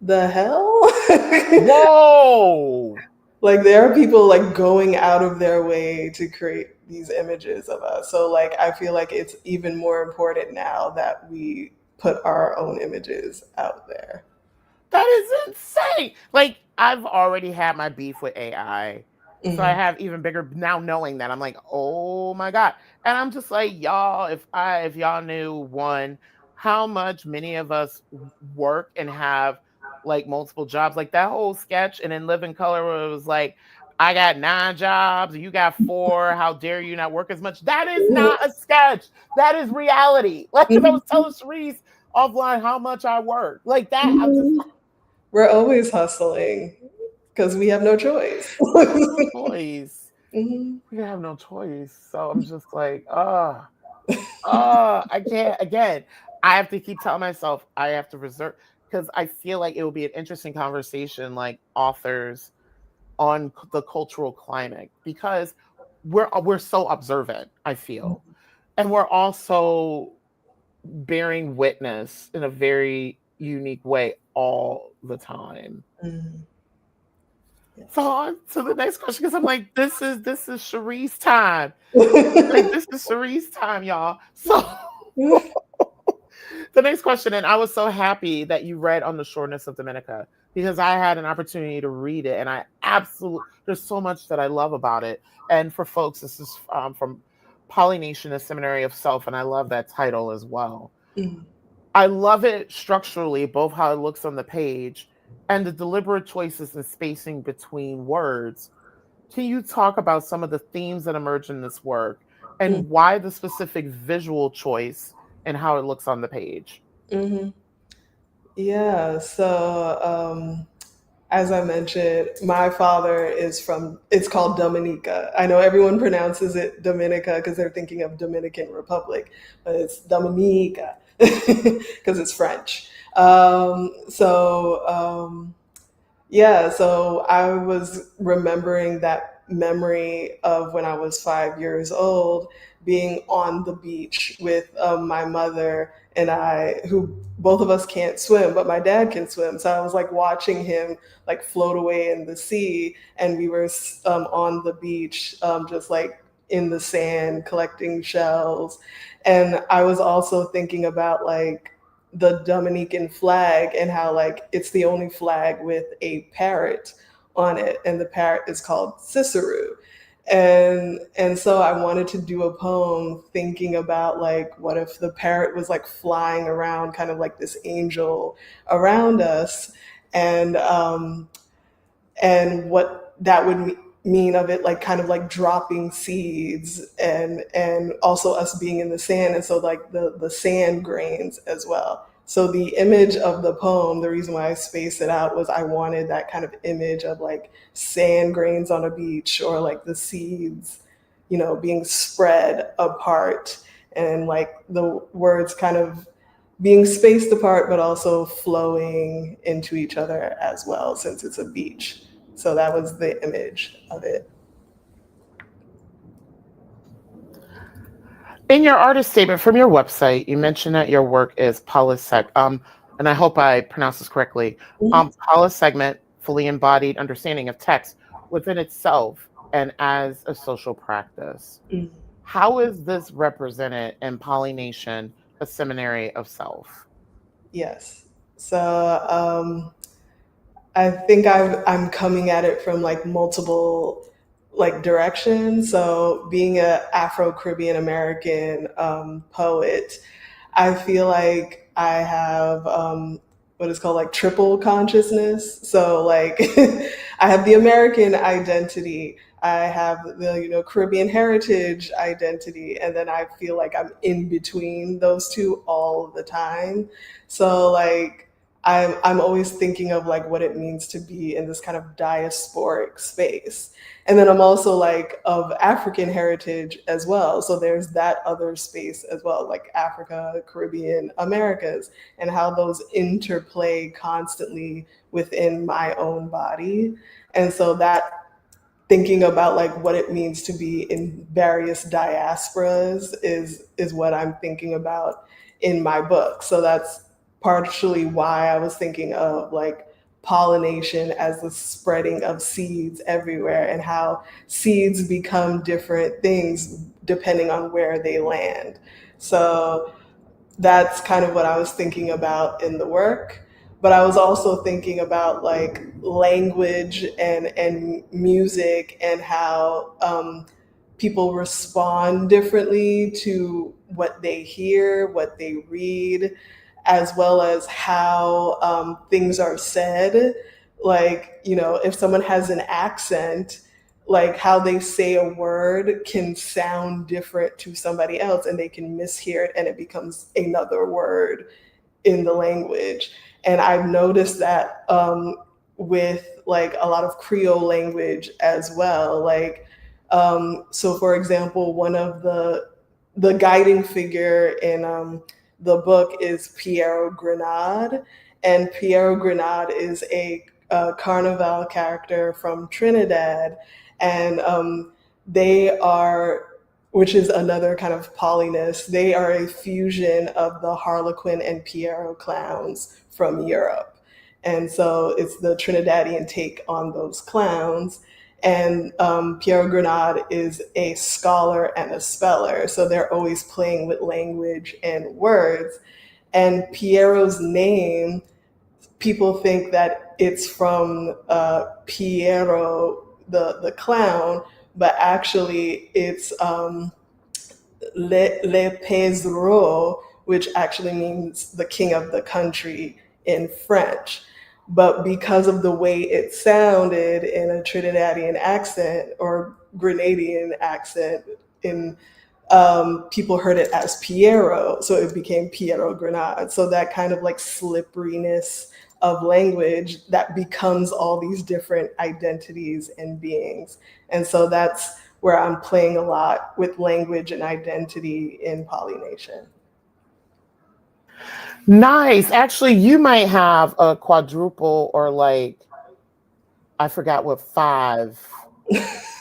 the hell? Whoa! Like there are people like going out of their way to create these images of us. So like I feel like it's even more important now that we put our own images out there. That is insane. Like I've already had my beef with AI. So I have even bigger now, knowing that I'm like, oh my God. And I'm just like, y'all, if y'all knew one, how much many of us work and have like multiple jobs, like that whole sketch and In Living Color where it was like, I got 9 jobs, you got 4, how dare you not work as much? That is not a sketch. That is reality. Like I was telling Sherese offline how much I work. Like that, I'm just we're always hustling. Because we have no choice. We have no choice. So I'm just like, I can't. Again, I have to keep telling myself I have to reserve, because I feel like it will be an interesting conversation, like authors on the cultural climate, because we're so observant, I feel, and we're also bearing witness in a very unique way all the time. So on to the next question, because I'm like, this is Sherese time. Like this is Sherese time, y'all. So the next question, and I was so happy that you read On the Shortness of Dominica, because I had an opportunity to read it, and I absolutely, there's so much that I love about it. And for folks, this is from Pollination, a Seminary of Self, and I love that title as well. I love it structurally, both how it looks on the page and the deliberate choices and spacing between words. Can you talk about some of the themes that emerge in this work, and why the specific visual choice and how it looks on the page? Yeah, so as I mentioned, my father is from, it's called Dominica. I know everyone pronounces it Dominica because they're thinking of Dominican Republic, but it's Dominica because it's French. Yeah, so I was remembering that memory of when I was 5 years old, being on the beach with my mother and I, who both of us can't swim, but my dad can swim. So I was like watching him like float away in the sea, and we were on the beach, just like in the sand collecting shells. And I was also thinking about like the Dominican flag and how like it's the only flag with a parrot on it, and the parrot is called Cicero. And so I wanted to do a poem thinking about like what if the parrot was like flying around, kind of like this angel around us, and what that would mean of it, like kind of like dropping seeds, and also us being in the sand, and so like the sand grains as well. So the image of the poem, the reason why I spaced it out was I wanted that kind of image of like sand grains on a beach, or like the seeds, being spread apart, and like the words kind of being spaced apart, but also flowing into each other as well, since it's a beach. So that was the image of it. In your artist statement from your website, you mentioned that your work is and I hope I pronounce this correctly, polysegment, fully embodied understanding of text within itself and as a social practice. Mm. How is this represented in Polynation, a seminary of self? Yes. So I think I'm coming at it from like multiple like directions. So being a Afro-Caribbean American poet, I feel like I have what is called like triple consciousness. So like I have the American identity, I have the Caribbean heritage identity, and then I feel like I'm in between those two all the time. So like I'm always thinking of like what it means to be in this kind of diasporic space. And then I'm also like of African heritage as well. So there's that other space as well, like Africa, Caribbean, Americas, and how those interplay constantly within my own body. And so that thinking about like what it means to be in various diasporas is what I'm thinking about in my book. So that's partially why I was thinking of like pollination as the spreading of seeds everywhere, and how seeds become different things depending on where they land. So that's kind of what I was thinking about in the work. But I was also thinking about like language and music, and how people respond differently to what they hear, what they read, as well as how things are said. Like, if someone has an accent, like how they say a word can sound different to somebody else, and they can mishear it and it becomes another word in the language. And I've noticed that with like a lot of Creole language as well. Like, so for example, one of the guiding figure in the book is Piero Grenade. And Piero Grenade is a Carnival character from Trinidad. And they are, which is another kind of polyness, they are a fusion of the Harlequin and Pierrot clowns from Europe. And so it's the Trinidadian take on those clowns. And Piero Grenade is a scholar and a speller, so they're always playing with language and words. And Piero's name, people think that it's from Piero, the clown, but actually it's Le Pèsero, which actually means the king of the country in French. But because of the way it sounded in a Trinidadian accent or Grenadian accent, in people heard it as Piero, so it became Piero Grenade. So that kind of like slipperiness of language that becomes all these different identities and beings. And so that's where I'm playing a lot with language and identity in Polynation. Nice. Actually, you might have a quadruple, or like, I forgot what, 5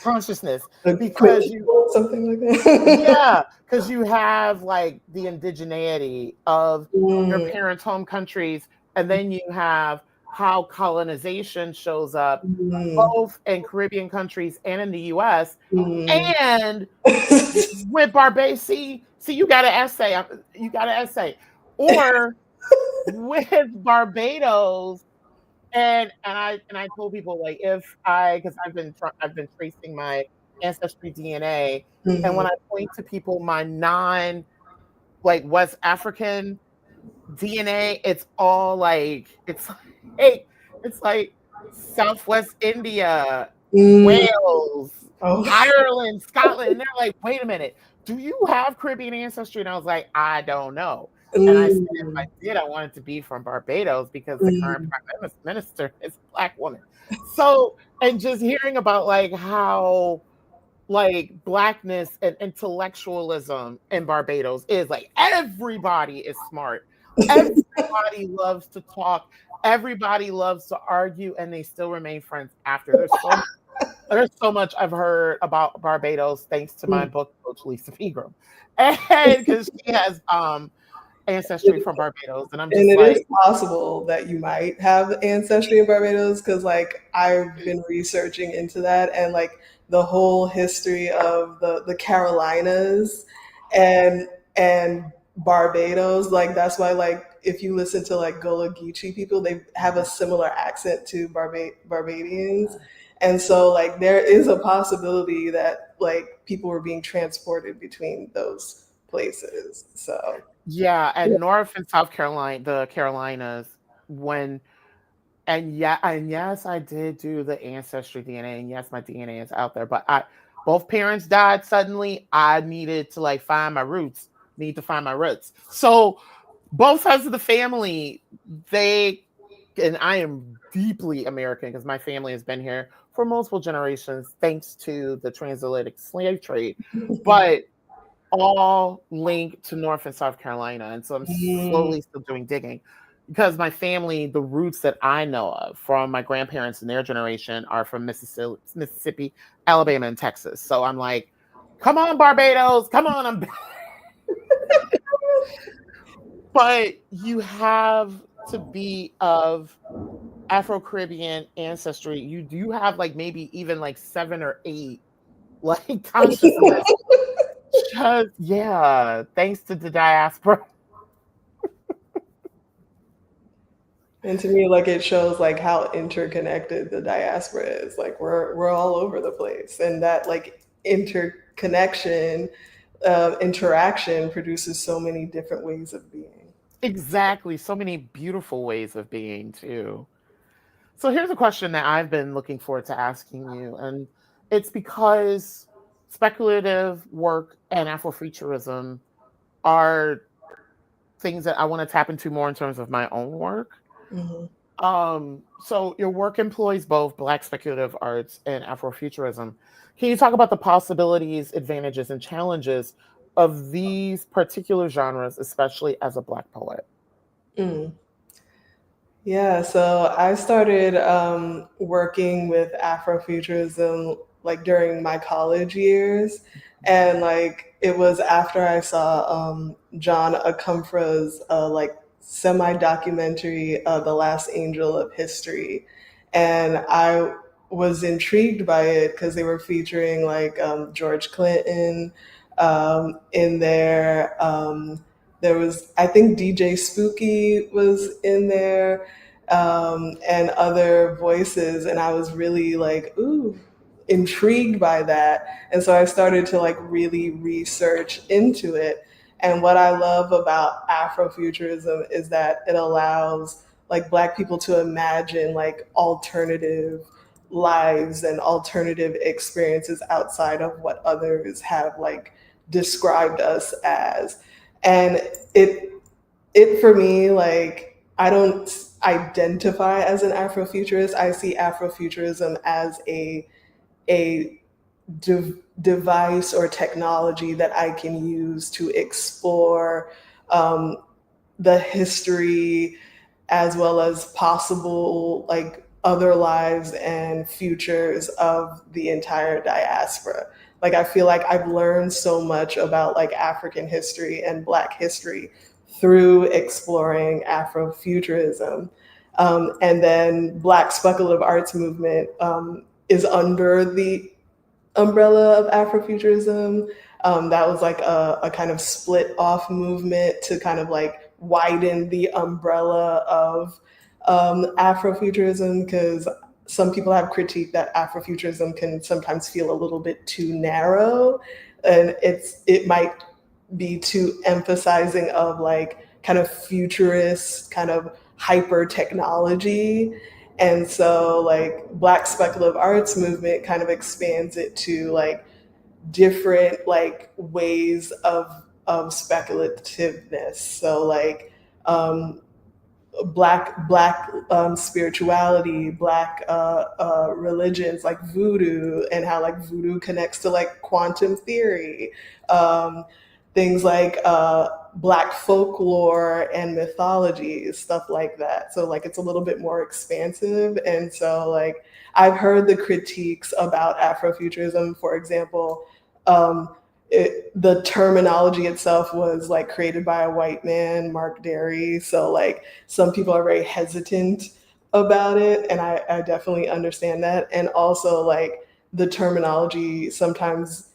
consciousness, A because quick something like that. yeah, because you have like the indigeneity of your Mm, parents' home countries, and then you have how colonization shows up mm, both in Caribbean countries and in the US. mm. And with Barbados, see, you got an essay. You got an essay. Or with Barbados, and I told people, like, if because I've been tracing my ancestry DNA, and when Mhm. I point to people my non like West African DNA, it's all like like it's like Southwest India, Mm. Wales, Oh. Ireland, Scotland. And they're like, wait a minute, do you have Caribbean ancestry? And I was like, I don't know. And I said, if I Mm, did, I wanted to be from Barbados because the current mm, prime minister is a Black woman. So, and just hearing about like how like Blackness and intellectualism in Barbados is like everybody is smart. Everybody loves to talk. Everybody loves to argue, and they still remain friends after. There's so much I've heard about Barbados thanks to my mm. book coach Lisa Pegram, and because she has ancestry from Barbados, and I'm And just it is like, possible that you might have ancestry in Barbados because, like, I've been researching into that and like the whole history of the Carolinas and and Barbados. Like, that's why, like, if you listen to like Gullah Geechee people, they have a similar accent to Barbadians, and so like there is a possibility that like people were being transported between those places. So. yeah, and North and South Carolina, the Carolinas, when and yeah, and yes, I did do the ancestry DNA, and yes, my DNA is out there. But I, both parents died suddenly. I needed to like find my roots. Need to find my roots. So both sides of the family, they and I am deeply American because my family has been here for multiple generations, thanks to the transatlantic slave trade. But all linked to North and South Carolina, and so I'm Mm. slowly still doing digging because my family, the roots that I know of from my grandparents and their generation are from Mississippi, Alabama, and Texas. So I'm like, come on, Barbados, come on. But you have to be of Afro-Caribbean ancestry. You do have like maybe even like 7 or 8 like consciousness. Just yeah, thanks to the diaspora. And to me, like, it shows like how interconnected the diaspora is. Like, we're all over the place, and that like interconnection, interaction produces so many different ways of being. Exactly. So many beautiful ways of being, too. So here's a question that I've been looking forward to asking you. And it's because speculative work and Afrofuturism are things that I want to tap into more in terms of my own work. Mhm. So your work employs both Black speculative arts and Afrofuturism. Can you talk about the possibilities, advantages, and challenges of these particular genres, especially as a Black poet? Mm. Yeah, so I started working with Afrofuturism like during my college years. And like it was after I saw John Akumfra's like semi-documentary, The Last Angel of History. And I was intrigued by it because they were featuring like George Clinton in there. There was, I think DJ Spooky was in there, and other voices. And I was really like, ooh, intrigued by that. And so I started to like really research into it. And what I love about Afrofuturism is that it allows like Black people to imagine like alternative lives and alternative experiences outside of what others have like described us as. And it it for me, like, I don't identify as an Afrofuturist. I see Afrofuturism as a device or technology that I can use to explore the history as well as possible like other lives and futures of the entire diaspora. Like, I feel like I've learned so much about like African history and Black history through exploring Afrofuturism. And then Black speculative arts movement is under the umbrella of Afrofuturism. That was like a kind of split off movement to kind of like widen the umbrella of Afrofuturism, because some people have critiqued that Afrofuturism can sometimes feel a little bit too narrow, and it might be too emphasizing of like kind of futurist, kind of hyper technology. And so like Black speculative arts movement kind of expands it to like different like ways of speculativeness. So like black spirituality, Black religions like voodoo, and how like voodoo connects to like quantum theory, things like Black folklore and mythology, stuff like that. So like it's a little bit more expansive. And so like I've heard the critiques about Afrofuturism, for example. The terminology itself was like created by a white man, Mark Derry. So like some people are very hesitant about it, and I definitely understand that. And also like the terminology sometimes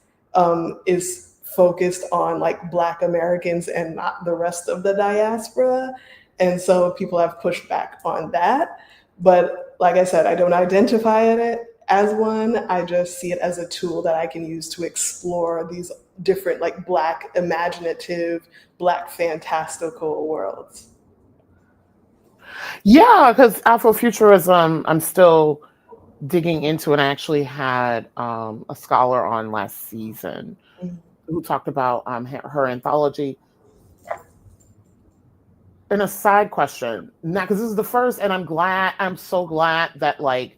is focused on like Black Americans and not the rest of the diaspora. And so people have pushed back on that. But like I said, I don't identify it as one. I just see it as a tool that I can use to explore these different like Black imaginative, Black fantastical worlds. Yeah, because Afrofuturism, I'm still digging into, and I actually had a scholar on last season who talked about her anthology. And a side question now, because this is the first, and I'm so glad that like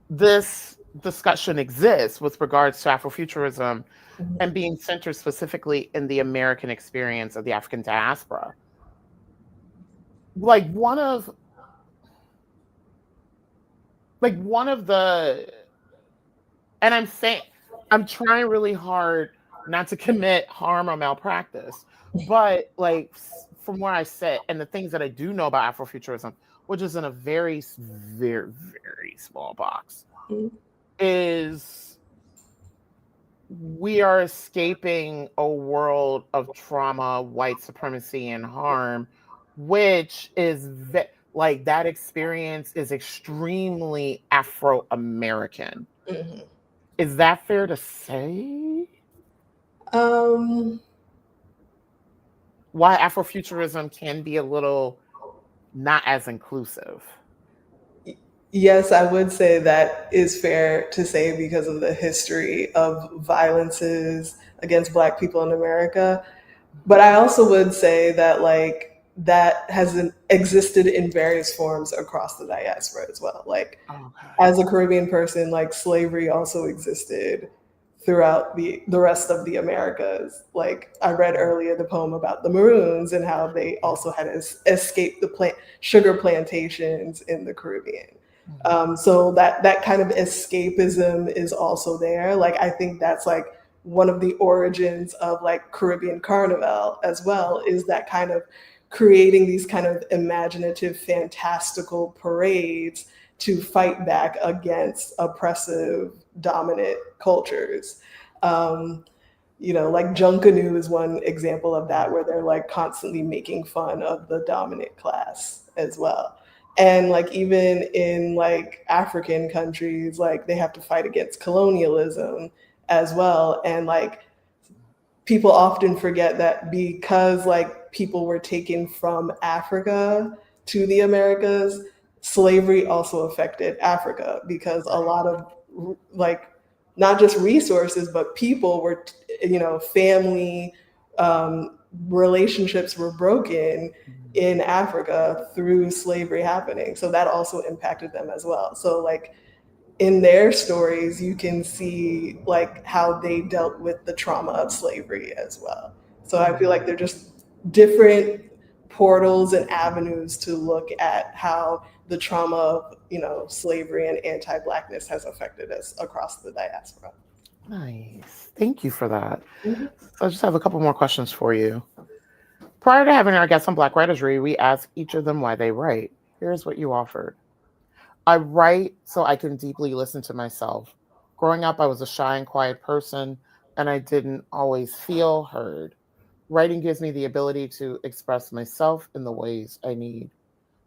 this discussion exists with regards to Afrofuturism and being centered specifically in the American experience of the African diaspora. Like one of the, and I'm trying really hard not to commit harm or malpractice, but like from where I sit and the things that I do know about Afrofuturism, which is in a very, very, very small box, is we are escaping a world of trauma, white supremacy, and harm, which is like that experience is extremely Afro-American. Is that fair to say? Why Afrofuturism can be a little not as inclusive. Yes, I would say that is fair to say because of the history of violences against Black people in America. But I also would say that like that has existed in various forms across the diaspora as well. Like as a Caribbean person, like slavery also existed throughout the rest of the Americas. Like I read earlier the poem about the Maroons and how they also had escaped the sugar plantations in the Caribbean. So that kind of escapism is also there. Like I think that's like one of the origins of like Caribbean Carnival as well, is that kind of creating these kind of imaginative, fantastical parades to fight back against oppressive, dominant cultures. You know, like Junkanoo is one example of that, where they're like constantly making fun of the dominant class as well. And like even in like African countries, like they have to fight against colonialism as well. And like people often forget that because like people were taken from Africa to the Americas, slavery also affected Africa, because a lot of like not just resources, but people were, you know, family relationships were broken in Africa through slavery happening. So that also impacted them as well. So like in their stories, you can see like how they dealt with the trauma of slavery as well. So I feel like they're just different portals and avenues to look at how the trauma of, slavery and anti-Blackness has affected us across the diaspora. Nice. Thank you for that. Mhm. So I just have a couple more questions for you. Prior to having our guests on Black Writers Read, we ask each of them why they write. Here's what you offered. I write so I can deeply listen to myself. Growing up, I was a shy and quiet person, and I didn't always feel heard. Writing gives me the ability to express myself in the ways I need.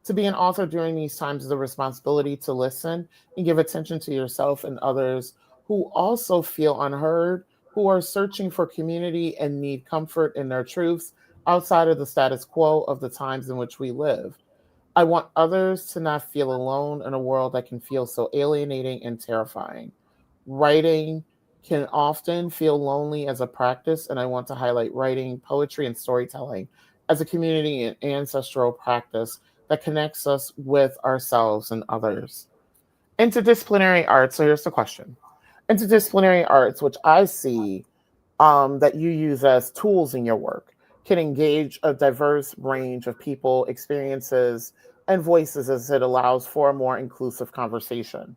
To be an author during these times is a responsibility to listen and give attention to yourself and others who also feel unheard, who are searching for community and need comfort in their truths outside of the status quo of the times in which we live. I want others to not feel alone in a world that can feel so alienating and terrifying. Writing can often feel lonely as a practice, and I want to highlight writing, poetry, and storytelling as a community and ancestral practice that connects us with ourselves and others. Interdisciplinary arts. So here's the question. Interdisciplinary arts, which I see that you use as tools in your work, can engage a diverse range of people, experiences, and voices as it allows for a more inclusive conversation.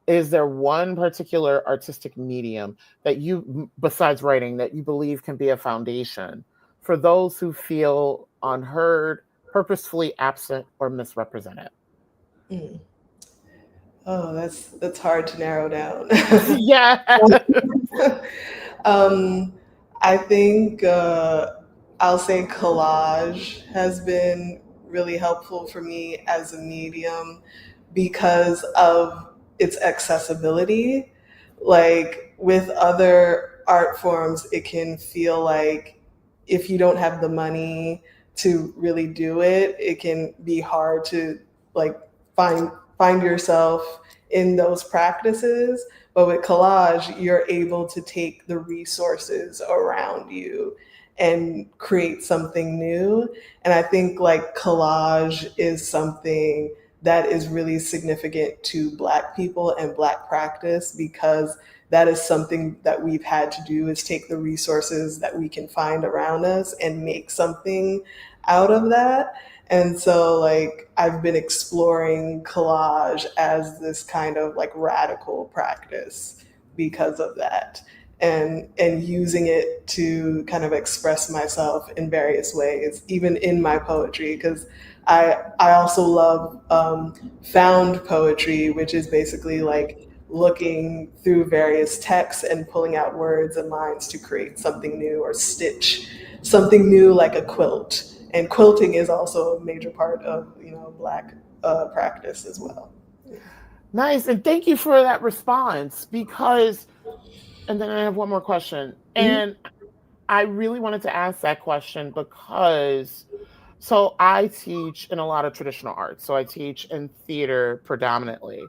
Is there one particular artistic medium that you, besides writing, that you believe can be a foundation for those who feel unheard, purposefully absent, or misrepresented? Mm. Oh, that's hard to narrow down. Yeah. um, I think I'll say collage has been really helpful for me as a medium because of its accessibility. Like with other art forms, it can feel like if you don't have the money to really do it, it can be hard to like find yourself in those practices. But with collage, you're able to take the resources around you and create something new. And I think like collage is something that is really significant to Black people and Black practice because that is something that we've had to do is take the resources that we can find around us and make something out of that. And so like I've been exploring collage as this kind of like radical practice because of that. And using it to kind of express myself in various ways, even in my poetry, because I also love found poetry, which is basically like looking through various texts and pulling out words and lines to create something new or stitch something new like a quilt. And quilting is also a major part of Black practice as well. Nice. And thank you for that response because, and then I have one more question. Mhm. And I really wanted to ask that question because, so I teach in a lot of traditional arts. So I teach in theater predominantly.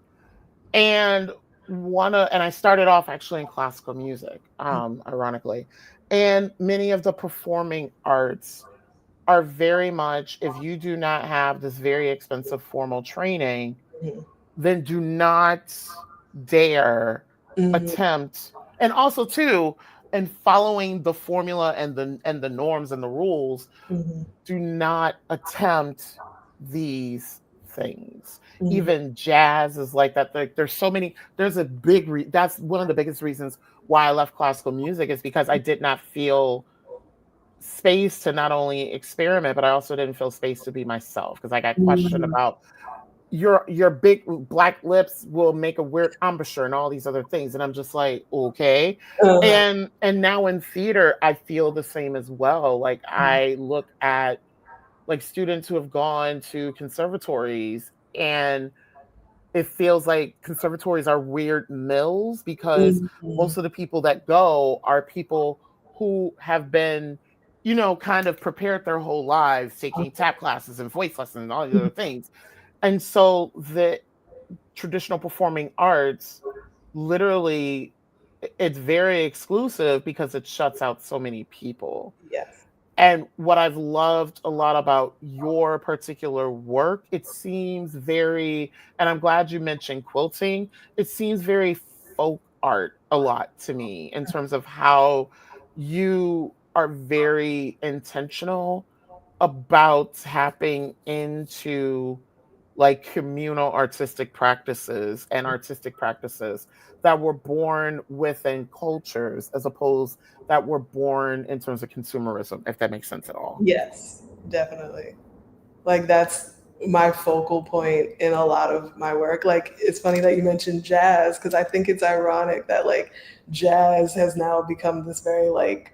And and I started off actually in classical music, ironically. And many of the performing arts are very much, if you do not have this very expensive formal training, Mhm. then do not dare Mhm. attempt. And also too, and following the formula and the norms and the rules, Mhm. do not attempt these things. Mhm. Even jazz is like that. There's so many. There's a big. That's one of the biggest reasons why I left classical music is because I did not feel space to not only experiment, but I also didn't feel space to be myself because I got questioned Mhm. about your big black lips will make a weird embouchure and all these other things, and I'm just like, okay. Uh, And now in theater I feel the same as well. Like I look at like students who have gone to conservatories, and it feels like conservatories are weird mills because mhm. most of the people that go are people who have been, kind of prepared their whole lives taking tap classes and voice lessons and all these other things. And so the traditional performing arts literally, it's very exclusive because it shuts out so many people. Yes. And what I've loved a lot about your particular work, it seems very, and I'm glad you mentioned quilting, it seems very folk art a lot to me in terms of how you are very intentional about tapping into like communal artistic practices and artistic practices that were born within cultures as opposed that were born in terms of consumerism, if that makes sense at all. Yes, definitely. Like that's my focal point in a lot of my work. Like it's funny that you mentioned jazz because I think it's ironic that like jazz has now become this very like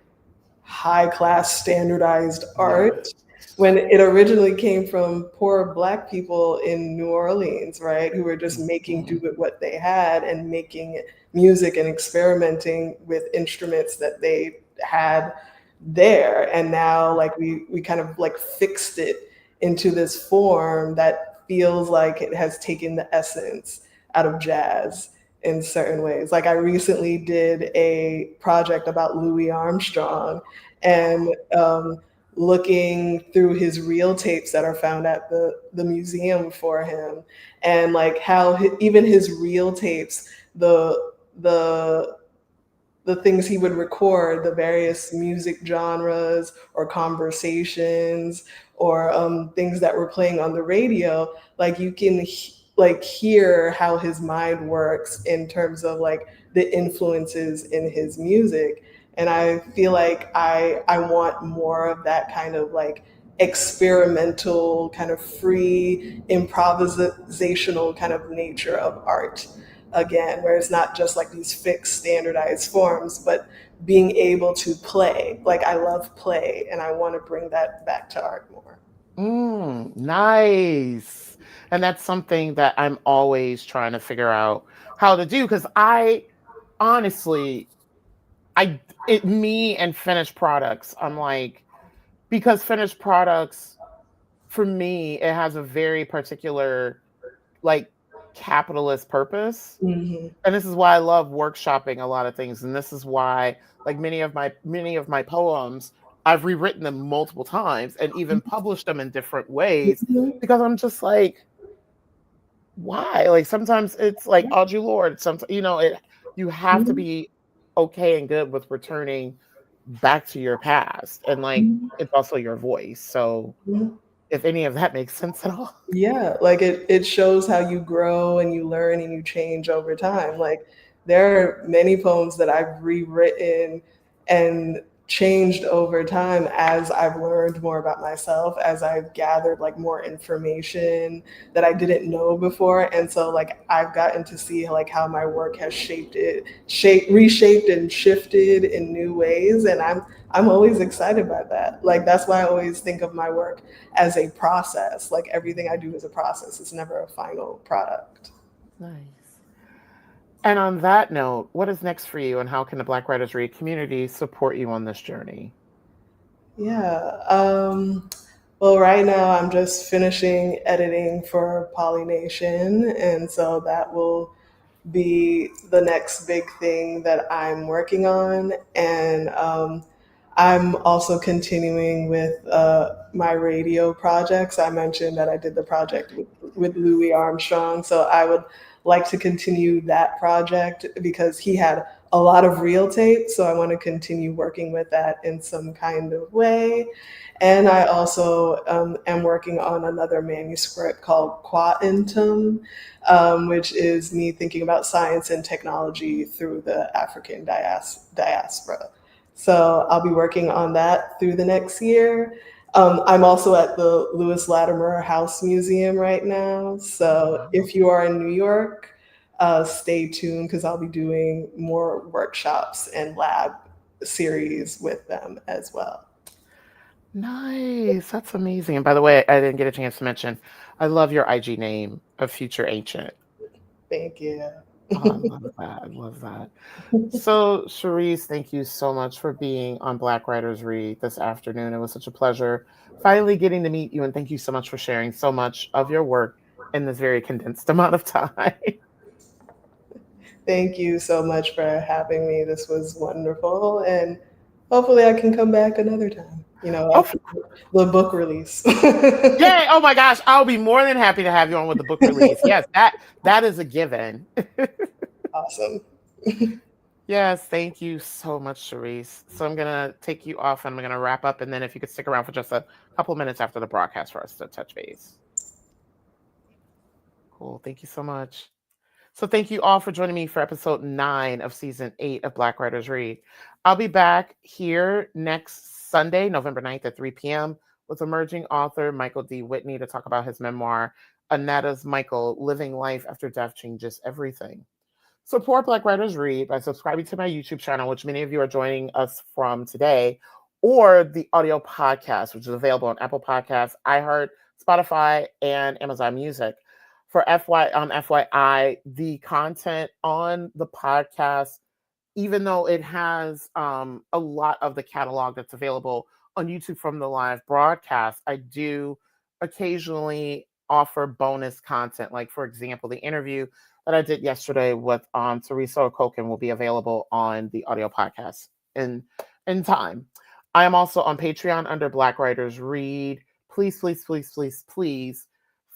high class standardized art Yes. when it originally came from poor black people in New Orleans, right? Who were just making do Mhm. with what they had and making music and experimenting with instruments that they had there. And now like we kind of like fixed it into this form that feels like it has taken the essence out of jazz in certain ways. Like I recently did a project about Louis Armstrong and looking through his reel tapes that are found at the museum for him and like how even his reel tapes, the the things he would record, the various music genres or conversations or things that were playing on the radio, like you can like hear how his mind works in terms of like the influences in his music. And I feel like I want more of that kind of like experimental, kind of free, improvisational kind of nature of art again, where it's not just like these fixed standardized forms, but being able to play. Like I love play and I want to bring that back to art more. Nice. And that's something that I'm always trying to figure out how to do because I honestly, me and finished products, I'm like, because finished products, for me, it has a very particular, like, capitalist purpose. Hmm. And this is why I love workshopping a lot of things. And this is why, like, many of my poems, I've rewritten them multiple times and even published them in different ways Hmm. because I'm just like, why? Like sometimes it's like Audre Lorde. Sometimes you have to be okay and good with returning back to your past, and like it's also your voice. So if any of that makes sense at all. Yeah, like it shows how you grow and you learn and you change over time. Like there are many poems that I've rewritten and changed over time as I've learned more about myself, as I've gathered like more information that I didn't know before. And so like I've gotten to see like how my work has reshaped and shifted in new ways. And I'm always excited by that. Like that's why I always think of my work as a process. Like everything I do is a process. It's never a final product. Nice. And on that note, what is next for you, and how can the Black Writers Read community support you on this journey? Yeah. Well, right now I'm just finishing editing for Polynation, and so that will be the next big thing that I'm working on. And I'm also continuing with my radio projects. I mentioned that I did the project with Louis Armstrong. So I would like to continue that project because he had a lot of reel tape. So I want to continue working with that in some kind of way. And I also am working on another manuscript called Quantum, which is me thinking about science and technology through the African diaspora. So I'll be working on that through the next year. I'm also at the Lewis Latimer House Museum right now. Oh, So wow. if you are in New York, stay tuned because I'll be doing more workshops and lab series with them as well. Nice. That's amazing. And by the way, I didn't get a chance to mention, I love your IG name of Future Ancient. Thank you. Oh, I love that. I love that. So, Sherese, thank you so much for being on Black Writers Read this afternoon. It was such a pleasure finally getting to meet you, and thank you so much for sharing so much of your work in this very condensed amount of time. Thank you so much for having me. This was wonderful. And hopefully I can come back another time, Oh, after the book release. yay! Oh my gosh, I'll be more than happy to have you on with the book release. Yes, that is a given. Awesome. Yes, thank you so much, Sherese. So I'm gonna take you off and I'm gonna wrap up, and then if you could stick around for just a couple minutes after the broadcast for us to touch base. Cool. Thank you so much. So thank you all for joining me for episode 9 of season 8 of Black Writers Read. I'll be back here next Sunday, November 9th at 3 p.m. with emerging author Michael D. Whitney to talk about his memoir, Annetta's Michael, Living Life After Death Changes Everything. Support Black Writers Read by subscribing to my YouTube channel, which many of you are joining us from today, or the audio podcast, which is available on Apple Podcasts, iHeart, Spotify, and Amazon Music. For FYI, the content on the podcast, even though it has a lot of the catalog that's available on YouTube from the live broadcast, I do occasionally offer bonus content. Like, for example, the interview that I did yesterday with Teresa O'Koken will be available on the audio podcast in time. I am also on Patreon under Black Writers Read. Please, please, please, please, please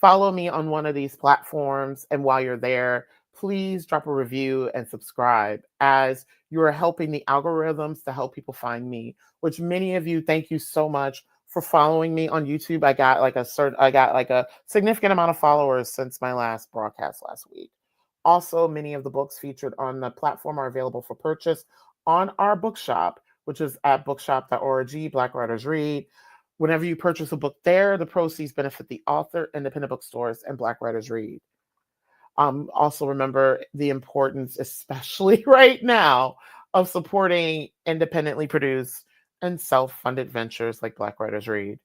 follow me on one of these platforms. And while you're there, please drop a review and subscribe, as you are helping the algorithms to help people find me, which many of you, thank you so much for following me on YouTube. I got like a significant amount of followers since my last broadcast last week. Also, many of the books featured on the platform are available for purchase on our bookshop, which is at bookshop.org, Black Writers Read. Whenever you purchase a book there, the proceeds benefit the author, independent bookstores, and Black Writers Read. Also remember the importance, especially right now, of supporting independently produced and self-funded ventures like Black Writers Read.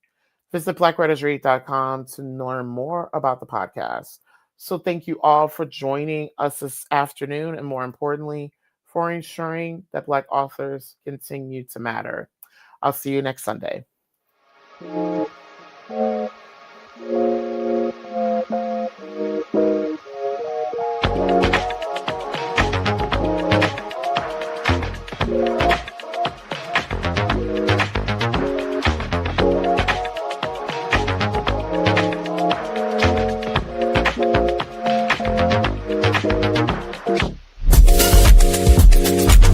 Visit blackwritersread.com to learn more about the podcast. So thank you all for joining us this afternoon, and more importantly, for ensuring that Black authors continue to matter. I'll see you next Sunday.